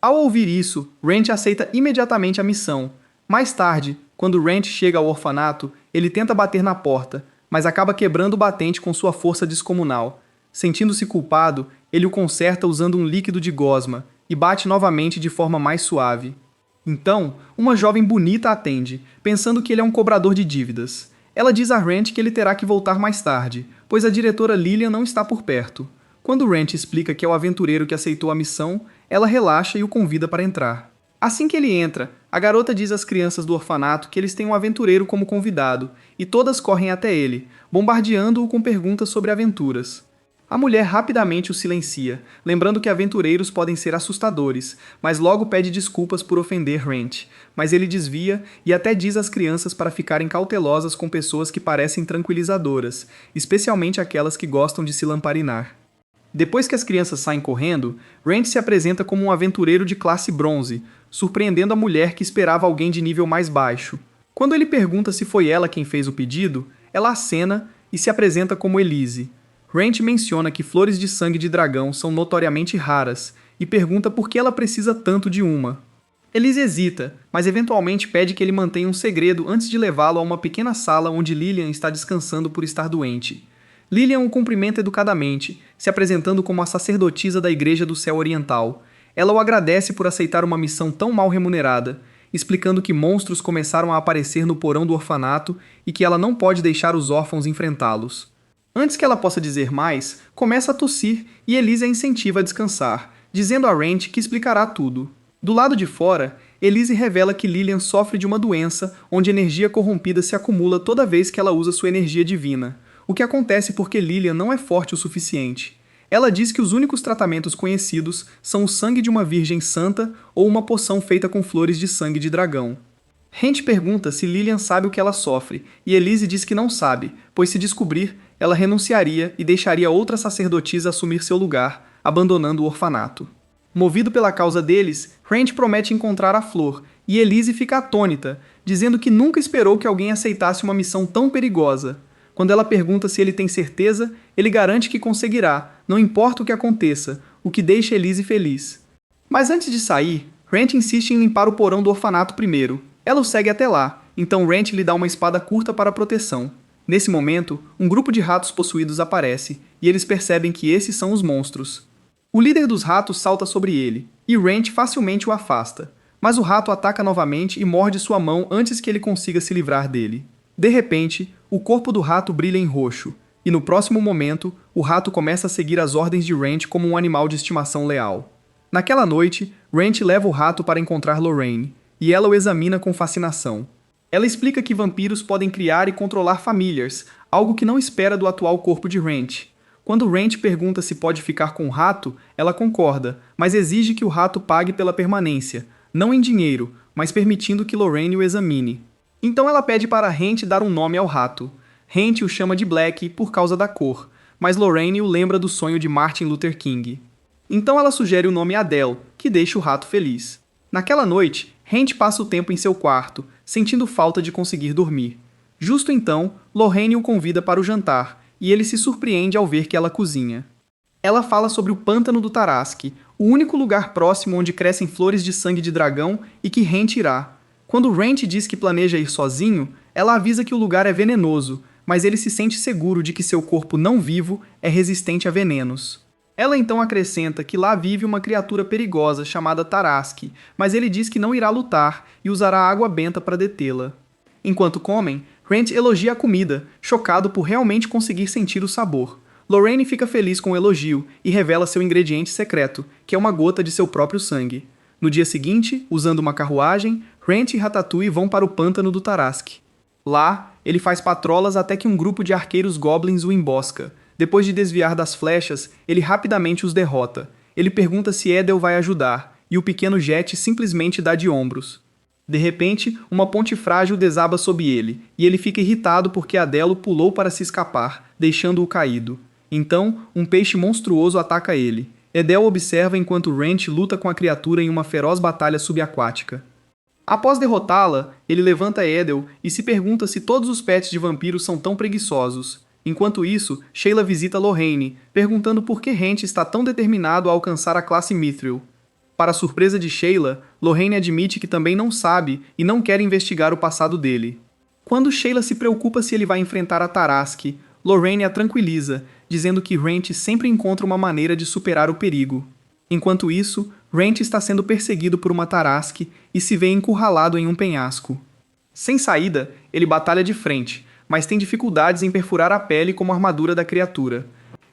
Ao ouvir isso, Rent aceita imediatamente a missão. Mais tarde, quando Rent chega ao orfanato, ele tenta bater na porta, mas acaba quebrando o batente com sua força descomunal. Sentindo-se culpado, ele o conserta usando um líquido de gosma e bate novamente de forma mais suave. Então, uma jovem bonita atende, pensando que ele é um cobrador de dívidas. Ela diz a Rent que ele terá que voltar mais tarde, pois a diretora Lillian não está por perto. Quando Rent explica que é o aventureiro que aceitou a missão, ela relaxa e o convida para entrar. Assim que ele entra, A garota diz às crianças do orfanato que eles têm um aventureiro como convidado, e todas correm até ele, bombardeando-o com perguntas sobre aventuras. A mulher rapidamente o silencia, lembrando que aventureiros podem ser assustadores, mas logo pede desculpas por ofender Wrench, mas ele desvia e até diz às crianças para ficarem cautelosas com pessoas que parecem tranquilizadoras, especialmente aquelas que gostam de se lamparinar. Depois que as crianças saem correndo, Wrench se apresenta como um aventureiro de classe bronze, surpreendendo a mulher que esperava alguém de nível mais baixo. Quando ele pergunta se foi ela quem fez o pedido, ela acena e se apresenta como Elise. Wrench menciona que flores de sangue de dragão são notoriamente raras e pergunta por que ela precisa tanto de uma. Elise hesita, mas eventualmente pede que ele mantenha um segredo antes de levá-lo a uma pequena sala onde Lillian está descansando por estar doente. Lillian o cumprimenta educadamente, se apresentando como a sacerdotisa da Igreja do Céu Oriental. Ela o agradece por aceitar uma missão tão mal remunerada, explicando que monstros começaram a aparecer no porão do orfanato e que ela não pode deixar os órfãos enfrentá-los. Antes que ela possa dizer mais, começa a tossir e Elise a incentiva a descansar, dizendo a Wrench que explicará tudo. Do lado de fora, Elise revela que Lillian sofre de uma doença onde energia corrompida se acumula toda vez que ela usa sua energia divina, o que acontece porque Lillian não é forte o suficiente. Ela diz que os únicos tratamentos conhecidos são o sangue de uma virgem santa ou uma poção feita com flores de sangue de dragão. Wrench pergunta se Lillian sabe o que ela sofre, e Elise diz que não sabe, pois se descobrir, ela renunciaria e deixaria outra sacerdotisa assumir seu lugar, abandonando o orfanato. Movido pela causa deles, Wrench promete encontrar a flor, e Elise fica atônita, dizendo que nunca esperou que alguém aceitasse uma missão tão perigosa. Quando ela pergunta se ele tem certeza, ele garante que conseguirá, não importa o que aconteça, o que deixa Elise feliz. Mas antes de sair, Wrench insiste em limpar o porão do orfanato primeiro. Ela o segue até lá, então Wrench lhe dá uma espada curta para proteção. Nesse momento, um grupo de ratos possuídos aparece, e eles percebem que esses são os monstros. O líder dos ratos salta sobre ele, e Wrench facilmente o afasta, mas o rato ataca novamente e morde sua mão antes que ele consiga se livrar dele. De repente, o corpo do rato brilha em roxo, e no próximo momento, o rato começa a seguir as ordens de Wrench como um animal de estimação leal. Naquela noite, Wrench leva o rato para encontrar Lorraine, e ela o examina com fascinação. Ela explica que vampiros podem criar e controlar famílias, algo que não espera do atual corpo de Wrench. Quando Wrench pergunta se pode ficar com o rato, ela concorda, mas exige que o rato pague pela permanência, não em dinheiro, mas permitindo que Lorraine o examine. Então ela pede para Wrench dar um nome ao rato. Wrench o chama de Black por causa da cor, mas Lorraine o lembra do sonho de Martin Luther King. Então ela sugere o nome Adele, que deixa o rato feliz. Naquela noite, Wrench passa o tempo em seu quarto, sentindo falta de conseguir dormir. Justo então, Lorraine o convida para o jantar, e ele se surpreende ao ver que ela cozinha. Ela fala sobre o pântano do Tarrasque, o único lugar próximo onde crescem flores de sangue de dragão e que Wrench irá. Quando Wrench diz que planeja ir sozinho, ela avisa que o lugar é venenoso, mas ele se sente seguro de que seu corpo não vivo é resistente a venenos. Ela então acrescenta que lá vive uma criatura perigosa chamada Tarrasque, mas ele diz que não irá lutar e usará água benta para detê-la. Enquanto comem, Wrench elogia a comida, chocado por realmente conseguir sentir o sabor. Lorraine fica feliz com o elogio e revela seu ingrediente secreto, que é uma gota de seu próprio sangue. No dia seguinte, usando uma carruagem, Wrench e Ratatouille vão para o pântano do Tarrasque. Lá, ele faz patrolas até que um grupo de arqueiros goblins o embosca. Depois de desviar das flechas, ele rapidamente os derrota. Ele pergunta se Edel vai ajudar, e o pequeno Jet simplesmente dá de ombros. De repente, uma ponte frágil desaba sob ele, e ele fica irritado porque Adelo pulou para se escapar, deixando-o caído. Então, um peixe monstruoso ataca ele. Edel observa enquanto Wrench luta com a criatura em uma feroz batalha subaquática. Após derrotá-la, ele levanta Edel e se pergunta se todos os pets de vampiros são tão preguiçosos. Enquanto isso, Sheila visita Lorraine, perguntando por que Wrench está tão determinado a alcançar a classe Mithril. Para a surpresa de Sheila, Lorraine admite que também não sabe e não quer investigar o passado dele. Quando Sheila se preocupa se ele vai enfrentar a Tarrasque, Lorraine a tranquiliza, dizendo que Wrench sempre encontra uma maneira de superar o perigo. Enquanto isso, Wrench está sendo perseguido por uma Tarrasque e se vê encurralado em um penhasco. Sem saída, ele batalha de frente, mas tem dificuldades em perfurar a pele como a armadura da criatura.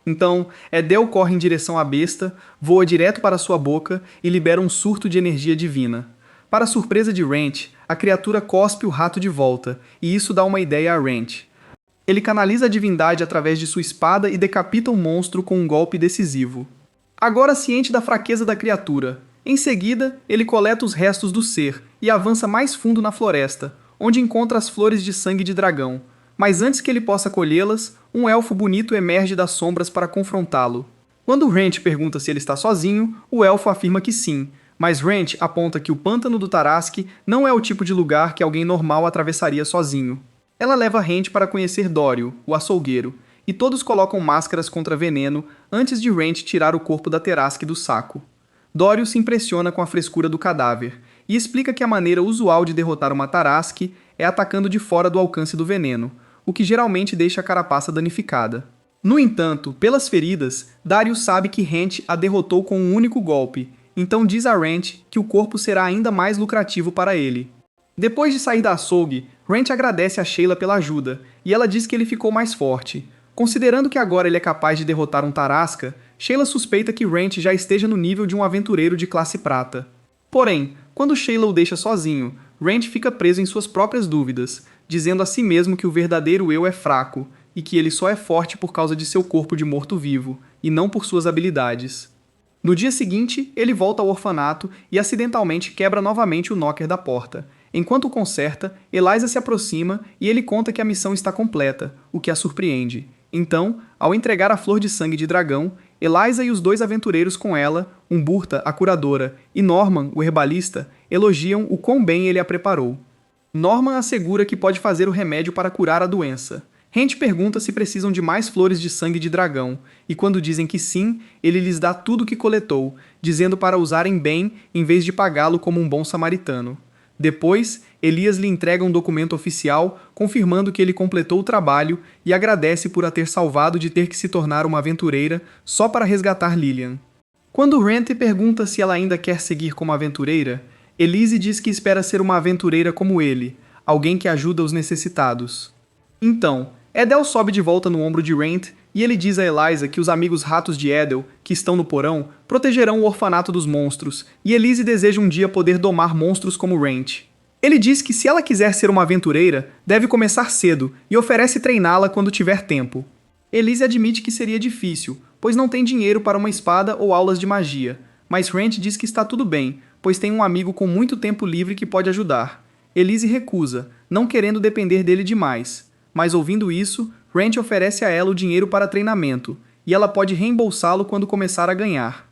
Então, Edel corre em direção à besta, voa direto para sua boca e libera um surto de energia divina. Para surpresa de Wrench, a criatura cospe o rato de volta, e isso dá uma ideia a Wrench. Ele canaliza a divindade através de sua espada e decapita o monstro com um golpe decisivo. Agora ciente da fraqueza da criatura, em seguida, ele coleta os restos do ser e avança mais fundo na floresta, onde encontra as flores de sangue de dragão. Mas antes que ele possa colhê-las, um elfo bonito emerge das sombras para confrontá-lo. Quando Wrench pergunta se ele está sozinho, o elfo afirma que sim, mas Wrench aponta que o pântano do Tarrasque não é o tipo de lugar que alguém normal atravessaria sozinho. Ela leva Wrench para conhecer Dório, o açougueiro, e todos colocam máscaras contra veneno antes de Wrench tirar o corpo da Tarrasque do saco. Dório se impressiona com a frescura do cadáver e explica que a maneira usual de derrotar uma Tarrasque é atacando de fora do alcance do veneno, o que geralmente deixa a carapaça danificada. No entanto, pelas feridas, Dario sabe que Wrench a derrotou com um único golpe, então diz a Wrench que o corpo será ainda mais lucrativo para ele. Depois de sair da açougue, Wrench agradece a Sheila pela ajuda, e ela diz que ele ficou mais forte. Considerando que agora ele é capaz de derrotar um Tarrasca, Sheila suspeita que Wrench já esteja no nível de um aventureiro de classe prata. Porém, quando Sheila o deixa sozinho, Wrench fica preso em suas próprias dúvidas, dizendo a si mesmo que o verdadeiro eu é fraco, e que ele só é forte por causa de seu corpo de morto-vivo, e não por suas habilidades. No dia seguinte, ele volta ao orfanato e acidentalmente quebra novamente o knocker da porta. Enquanto o conserta, Eliza se aproxima e ele conta que a missão está completa, o que a surpreende. Então, ao entregar a flor de sangue de dragão, Eliza e os dois aventureiros com ela, Umburta, a curadora, e Norman, o herbalista, elogiam o quão bem ele a preparou. Norman assegura que pode fazer o remédio para curar a doença. Wrench pergunta se precisam de mais flores de sangue de dragão, e quando dizem que sim, ele lhes dá tudo o que coletou, dizendo para usarem bem em vez de pagá-lo como um bom samaritano. Depois, Elias lhe entrega um documento oficial confirmando que ele completou o trabalho e agradece por a ter salvado de ter que se tornar uma aventureira só para resgatar Lilian. Quando Wrench pergunta se ela ainda quer seguir como aventureira, Elise diz que espera ser uma aventureira como ele, alguém que ajuda os necessitados. Então, Edel sobe de volta no ombro de Wrench e ele diz a Eliza que os amigos ratos de Edel, que estão no porão, protegerão o orfanato dos monstros, e Elise deseja um dia poder domar monstros como Wrench. Ele diz que se ela quiser ser uma aventureira, deve começar cedo e oferece treiná-la quando tiver tempo. Elise admite que seria difícil, pois não tem dinheiro para uma espada ou aulas de magia, mas Wrench diz que está tudo bem, pois tem um amigo com muito tempo livre que pode ajudar. Elise recusa, não querendo depender dele demais. Mas ouvindo isso, Wrench oferece a ela o dinheiro para treinamento, e ela pode reembolsá-lo quando começar a ganhar.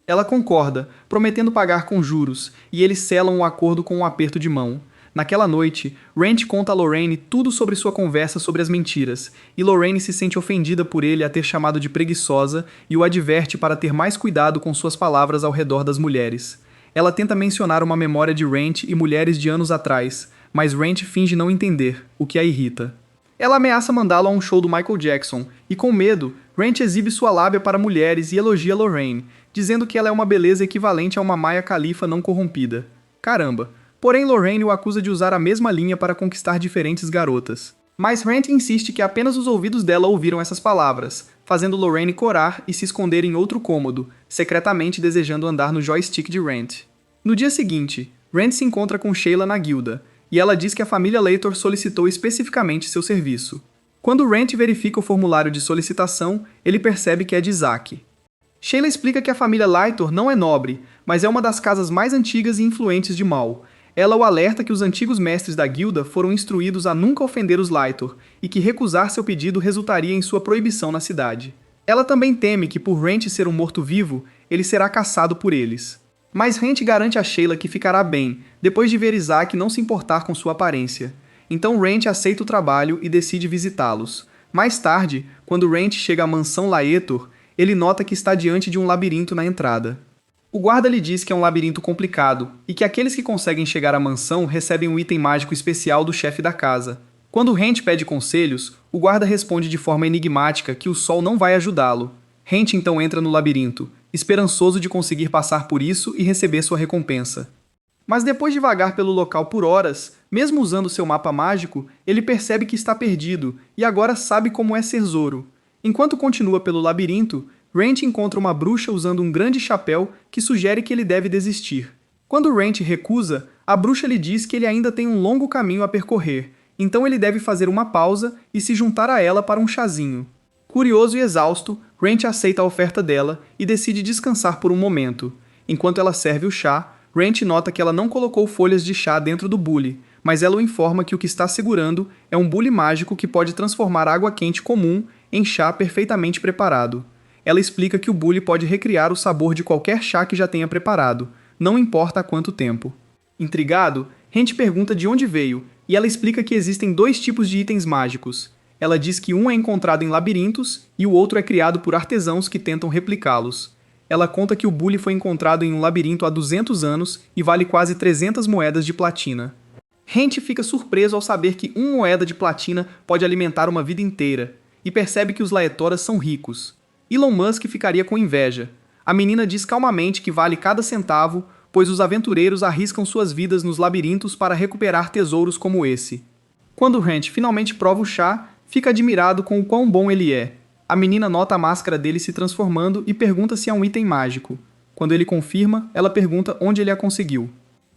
Ela concorda, prometendo pagar com juros, e eles selam o acordo com um aperto de mão. Naquela noite, Wrench conta a Lorraine tudo sobre sua conversa sobre as mentiras, e Lorraine se sente ofendida por ele a ter chamado de preguiçosa e o adverte para ter mais cuidado com suas palavras ao redor das mulheres. Ela tenta mencionar uma memória de Wrench e mulheres de anos atrás, mas Wrench finge não entender, o que a irrita. Ela ameaça mandá-lo a um show do Michael Jackson, e com medo, Wrench exibe sua lábia para mulheres e elogia Lorraine, dizendo que ela é uma beleza equivalente a uma Maya Khalifa não corrompida. Caramba! Porém, Lorraine o acusa de usar a mesma linha para conquistar diferentes garotas. Mas Wrench insiste que apenas os ouvidos dela ouviram essas palavras, fazendo Lorraine corar e se esconder em outro cômodo, secretamente desejando andar no joystick de Wrench. No dia seguinte, Wrench se encontra com Sheila na guilda, e ela diz que a família Leitor solicitou especificamente seu serviço. Quando Wrench verifica o formulário de solicitação, ele percebe que é de Zack. Sheila explica que a família Leitor não é nobre, mas é uma das casas mais antigas e influentes de Mal. Ela o alerta que os antigos mestres da guilda foram instruídos a nunca ofender os Leitor, e que recusar seu pedido resultaria em sua proibição na cidade. Ela também teme que, por Wrench ser um morto-vivo, ele será caçado por eles. Mas Wrench garante a Sheila que ficará bem, depois de ver Zack não se importar com sua aparência. Então Wrench aceita o trabalho e decide visitá-los. Mais tarde, quando Wrench chega à mansão Laetor, ele nota que está diante de um labirinto na entrada. O guarda lhe diz que é um labirinto complicado, e que aqueles que conseguem chegar à mansão recebem um item mágico especial do chefe da casa. Quando Wrench pede conselhos, o guarda responde de forma enigmática que o sol não vai ajudá-lo. Wrench então entra no labirinto, esperançoso de conseguir passar por isso e receber sua recompensa. Mas depois de vagar pelo local por horas, mesmo usando seu mapa mágico, ele percebe que está perdido e agora sabe como é ser Zoro. Enquanto continua pelo labirinto, Wrench encontra uma bruxa usando um grande chapéu que sugere que ele deve desistir. Quando Wrench recusa, a bruxa lhe diz que ele ainda tem um longo caminho a percorrer, então ele deve fazer uma pausa e se juntar a ela para um chazinho. Curioso e exausto, Wrench aceita a oferta dela e decide descansar por um momento. Enquanto ela serve o chá, Wrench nota que ela não colocou folhas de chá dentro do bule, mas ela o informa que o que está segurando é um bule mágico que pode transformar água quente comum em chá perfeitamente preparado. Ela explica que o bule pode recriar o sabor de qualquer chá que já tenha preparado, não importa há quanto tempo. Intrigado, Wrench pergunta de onde veio, e ela explica que existem dois tipos de itens mágicos. Ela diz que um é encontrado em labirintos e o outro é criado por artesãos que tentam replicá-los. Ela conta que o bule foi encontrado em um labirinto há 200 anos e vale quase 300 moedas de platina. Wrench fica surpreso ao saber que uma moeda de platina pode alimentar uma vida inteira, e percebe que os Laetoras são ricos. Elon Musk ficaria com inveja. A menina diz calmamente que vale cada centavo, pois os aventureiros arriscam suas vidas nos labirintos para recuperar tesouros como esse. Quando Wrench finalmente prova o chá, fica admirado com o quão bom ele é. A menina nota a máscara dele se transformando e pergunta se é um item mágico. Quando ele confirma, ela pergunta onde ele a conseguiu.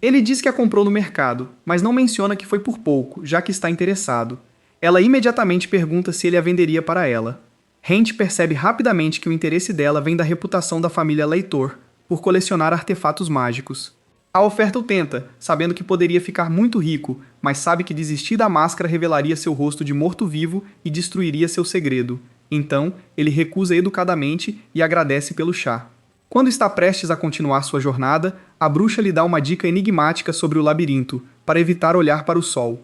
Ele diz que a comprou no mercado, mas não menciona que foi por pouco, já que está interessado. Ela imediatamente pergunta se ele a venderia para ela. Wrench percebe rapidamente que o interesse dela vem da reputação da família Leitor, por colecionar artefatos mágicos. A oferta o tenta, sabendo que poderia ficar muito rico, mas sabe que desistir da máscara revelaria seu rosto de morto-vivo e destruiria seu segredo. Então, ele recusa educadamente e agradece pelo chá. Quando está prestes a continuar sua jornada, a bruxa lhe dá uma dica enigmática sobre o labirinto, para evitar olhar para o sol.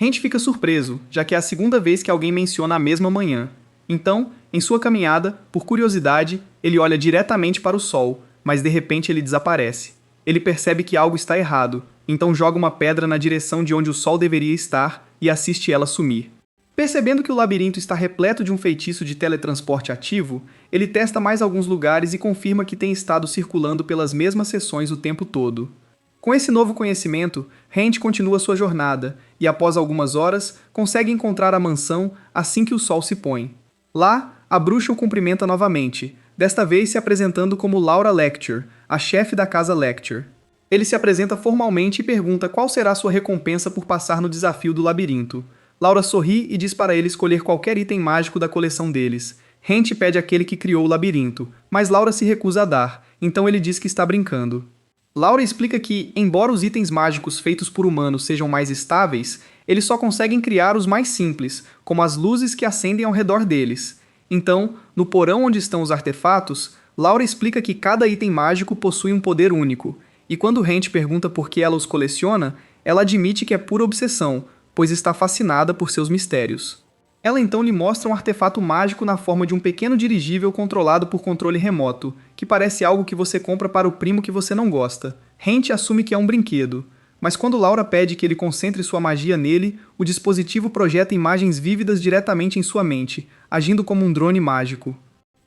Wrench fica surpreso, já que é a segunda vez que alguém menciona a mesma manhã. Então, em sua caminhada, por curiosidade, ele olha diretamente para o sol, mas de repente ele desaparece. Ele percebe que algo está errado, então joga uma pedra na direção de onde o sol deveria estar e assiste ela sumir. Percebendo que o labirinto está repleto de um feitiço de teletransporte ativo, ele testa mais alguns lugares e confirma que tem estado circulando pelas mesmas seções o tempo todo. Com esse novo conhecimento, Wrench continua sua jornada e, após algumas horas, consegue encontrar a mansão assim que o sol se põe. Lá, a bruxa o cumprimenta novamente, desta vez se apresentando como Laura Lecter, a chefe da casa Lecter. Ele se apresenta formalmente e pergunta qual será sua recompensa por passar no desafio do labirinto. Laura sorri e diz para ele escolher qualquer item mágico da coleção deles. Wrench pede aquele que criou o labirinto, mas Laura se recusa a dar, então ele diz que está brincando. Laura explica que, embora os itens mágicos feitos por humanos sejam mais estáveis, eles só conseguem criar os mais simples, como as luzes que acendem ao redor deles. Então, no porão onde estão os artefatos, Laura explica que cada item mágico possui um poder único, e quando Wrench pergunta por que ela os coleciona, ela admite que é pura obsessão, pois está fascinada por seus mistérios. Ela então lhe mostra um artefato mágico na forma de um pequeno dirigível controlado por controle remoto, que parece algo que você compra para o primo que você não gosta. Wrench assume que é um brinquedo, mas quando Laura pede que ele concentre sua magia nele, o dispositivo projeta imagens vívidas diretamente em sua mente, agindo como um drone mágico.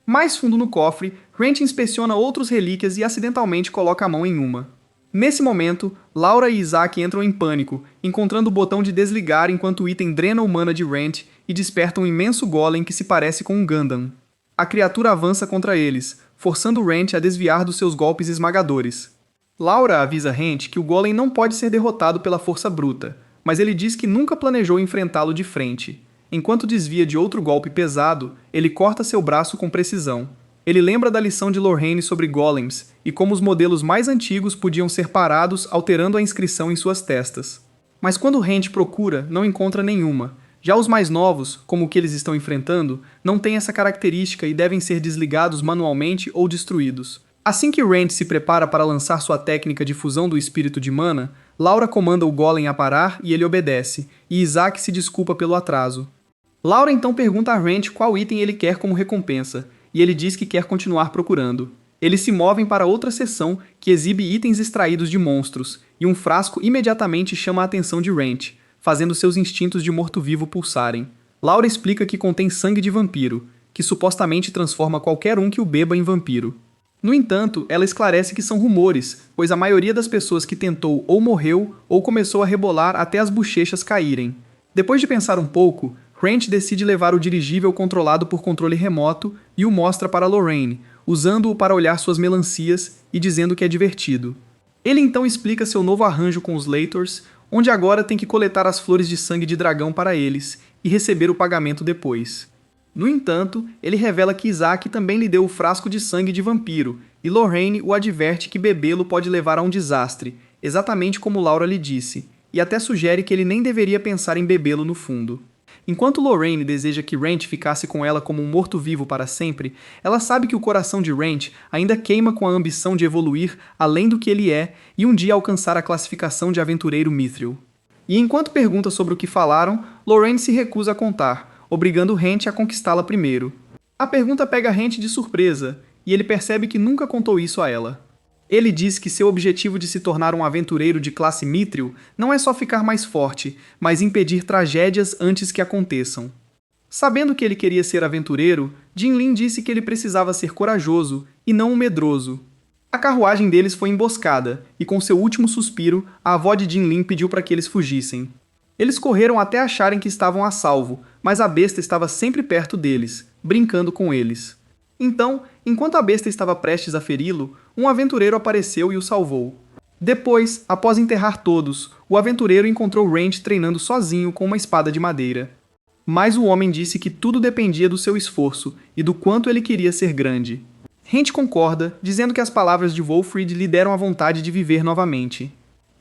Mais fundo no cofre, Wrench inspeciona outras relíquias e acidentalmente coloca a mão em uma. Nesse momento, Laura e Isaac entram em pânico, encontrando o botão de desligar enquanto o item drena o mana de Wrench e desperta um imenso golem que se parece com um Gundam. A criatura avança contra eles, forçando Wrench a desviar dos seus golpes esmagadores. Laura avisa Wrench que o golem não pode ser derrotado pela força bruta, mas ele diz que nunca planejou enfrentá-lo de frente. Enquanto desvia de outro golpe pesado, ele corta seu braço com precisão. Ele lembra da lição de Lorraine sobre golems e como os modelos mais antigos podiam ser parados alterando a inscrição em suas testas. Mas quando Wrench procura, não encontra nenhuma. Já os mais novos, como o que eles estão enfrentando, não têm essa característica e devem ser desligados manualmente ou destruídos. Assim que Wrench se prepara para lançar sua técnica de fusão do espírito de mana, Laura comanda o golem a parar e ele obedece, e Isaac se desculpa pelo atraso. Laura então pergunta a Wrench qual item ele quer como recompensa, e ele diz que quer continuar procurando. Eles se movem para outra seção que exibe itens extraídos de monstros, e um frasco imediatamente chama a atenção de Wrench, fazendo seus instintos de morto-vivo pulsarem. Laura explica que contém sangue de vampiro, que supostamente transforma qualquer um que o beba em vampiro. No entanto, ela esclarece que são rumores, pois a maioria das pessoas que tentou ou morreu ou começou a rebolar até as bochechas caírem. Depois de pensar um pouco, Wrench decide levar o dirigível controlado por controle remoto e o mostra para Lorraine, usando-o para olhar suas melancias e dizendo que é divertido. Ele então explica seu novo arranjo com os Lators, onde agora tem que coletar as flores de sangue de dragão para eles e receber o pagamento depois. No entanto, ele revela que Isaac também lhe deu o frasco de sangue de vampiro, e Lorraine o adverte que bebê-lo pode levar a um desastre, exatamente como Laura lhe disse, e até sugere que ele nem deveria pensar em bebê-lo no fundo. Enquanto Lorraine deseja que Wrench ficasse com ela como um morto-vivo para sempre, ela sabe que o coração de Wrench ainda queima com a ambição de evoluir além do que ele é e um dia alcançar a classificação de aventureiro Mithril. E enquanto pergunta sobre o que falaram, Lorraine se recusa a contar, obrigando Wrench a conquistá-la primeiro. A pergunta pega Wrench de surpresa, e ele percebe que nunca contou isso a ela. Ele diz que seu objetivo de se tornar um aventureiro de classe Mithril não é só ficar mais forte, mas impedir tragédias antes que aconteçam. Sabendo que ele queria ser aventureiro, Jinlin disse que ele precisava ser corajoso e não um medroso. A carruagem deles foi emboscada, e com seu último suspiro, a avó de Jinlin pediu para que eles fugissem. Eles correram até acharem que estavam a salvo, mas a besta estava sempre perto deles, brincando com eles. Então, enquanto a besta estava prestes a feri-lo, um aventureiro apareceu e o salvou. Depois, após enterrar todos, o aventureiro encontrou Wrench treinando sozinho com uma espada de madeira. Mas o homem disse que tudo dependia do seu esforço e do quanto ele queria ser grande. Wrench concorda, dizendo que as palavras de Wolfrid lhe deram a vontade de viver novamente.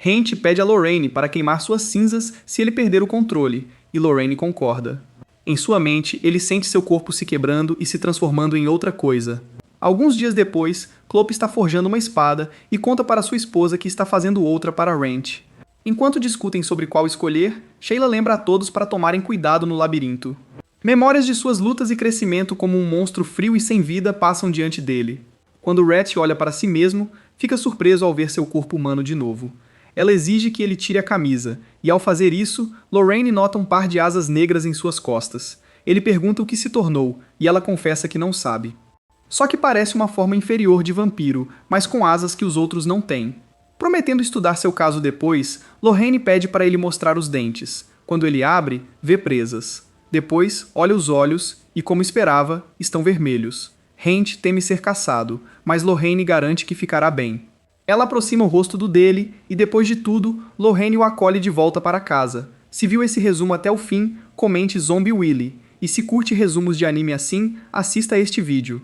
Wrench pede a Lorraine para queimar suas cinzas se ele perder o controle, e Lorraine concorda. Em sua mente, ele sente seu corpo se quebrando e se transformando em outra coisa. Alguns dias depois, Clope está forjando uma espada e conta para sua esposa que está fazendo outra para Wrench. Enquanto discutem sobre qual escolher, Sheila lembra a todos para tomarem cuidado no labirinto. Memórias de suas lutas e crescimento como um monstro frio e sem vida passam diante dele. Quando Rhett olha para si mesmo, fica surpreso ao ver seu corpo humano de novo. Ela exige que ele tire a camisa, e ao fazer isso, Lorraine nota um par de asas negras em suas costas. Ele pergunta o que se tornou, e ela confessa que não sabe. Só que parece uma forma inferior de vampiro, mas com asas que os outros não têm. Prometendo estudar seu caso depois, Lorraine pede para ele mostrar os dentes. Quando ele abre, vê presas. Depois, olha os olhos, e como esperava, estão vermelhos. Wrench teme ser caçado, mas Lorraine garante que ficará bem. Ela aproxima o rosto do dele e, depois de tudo, Lorraine o acolhe de volta para casa. Se viu esse resumo até o fim, comente Zombie Willy. E se curte resumos de anime assim, assista a este vídeo.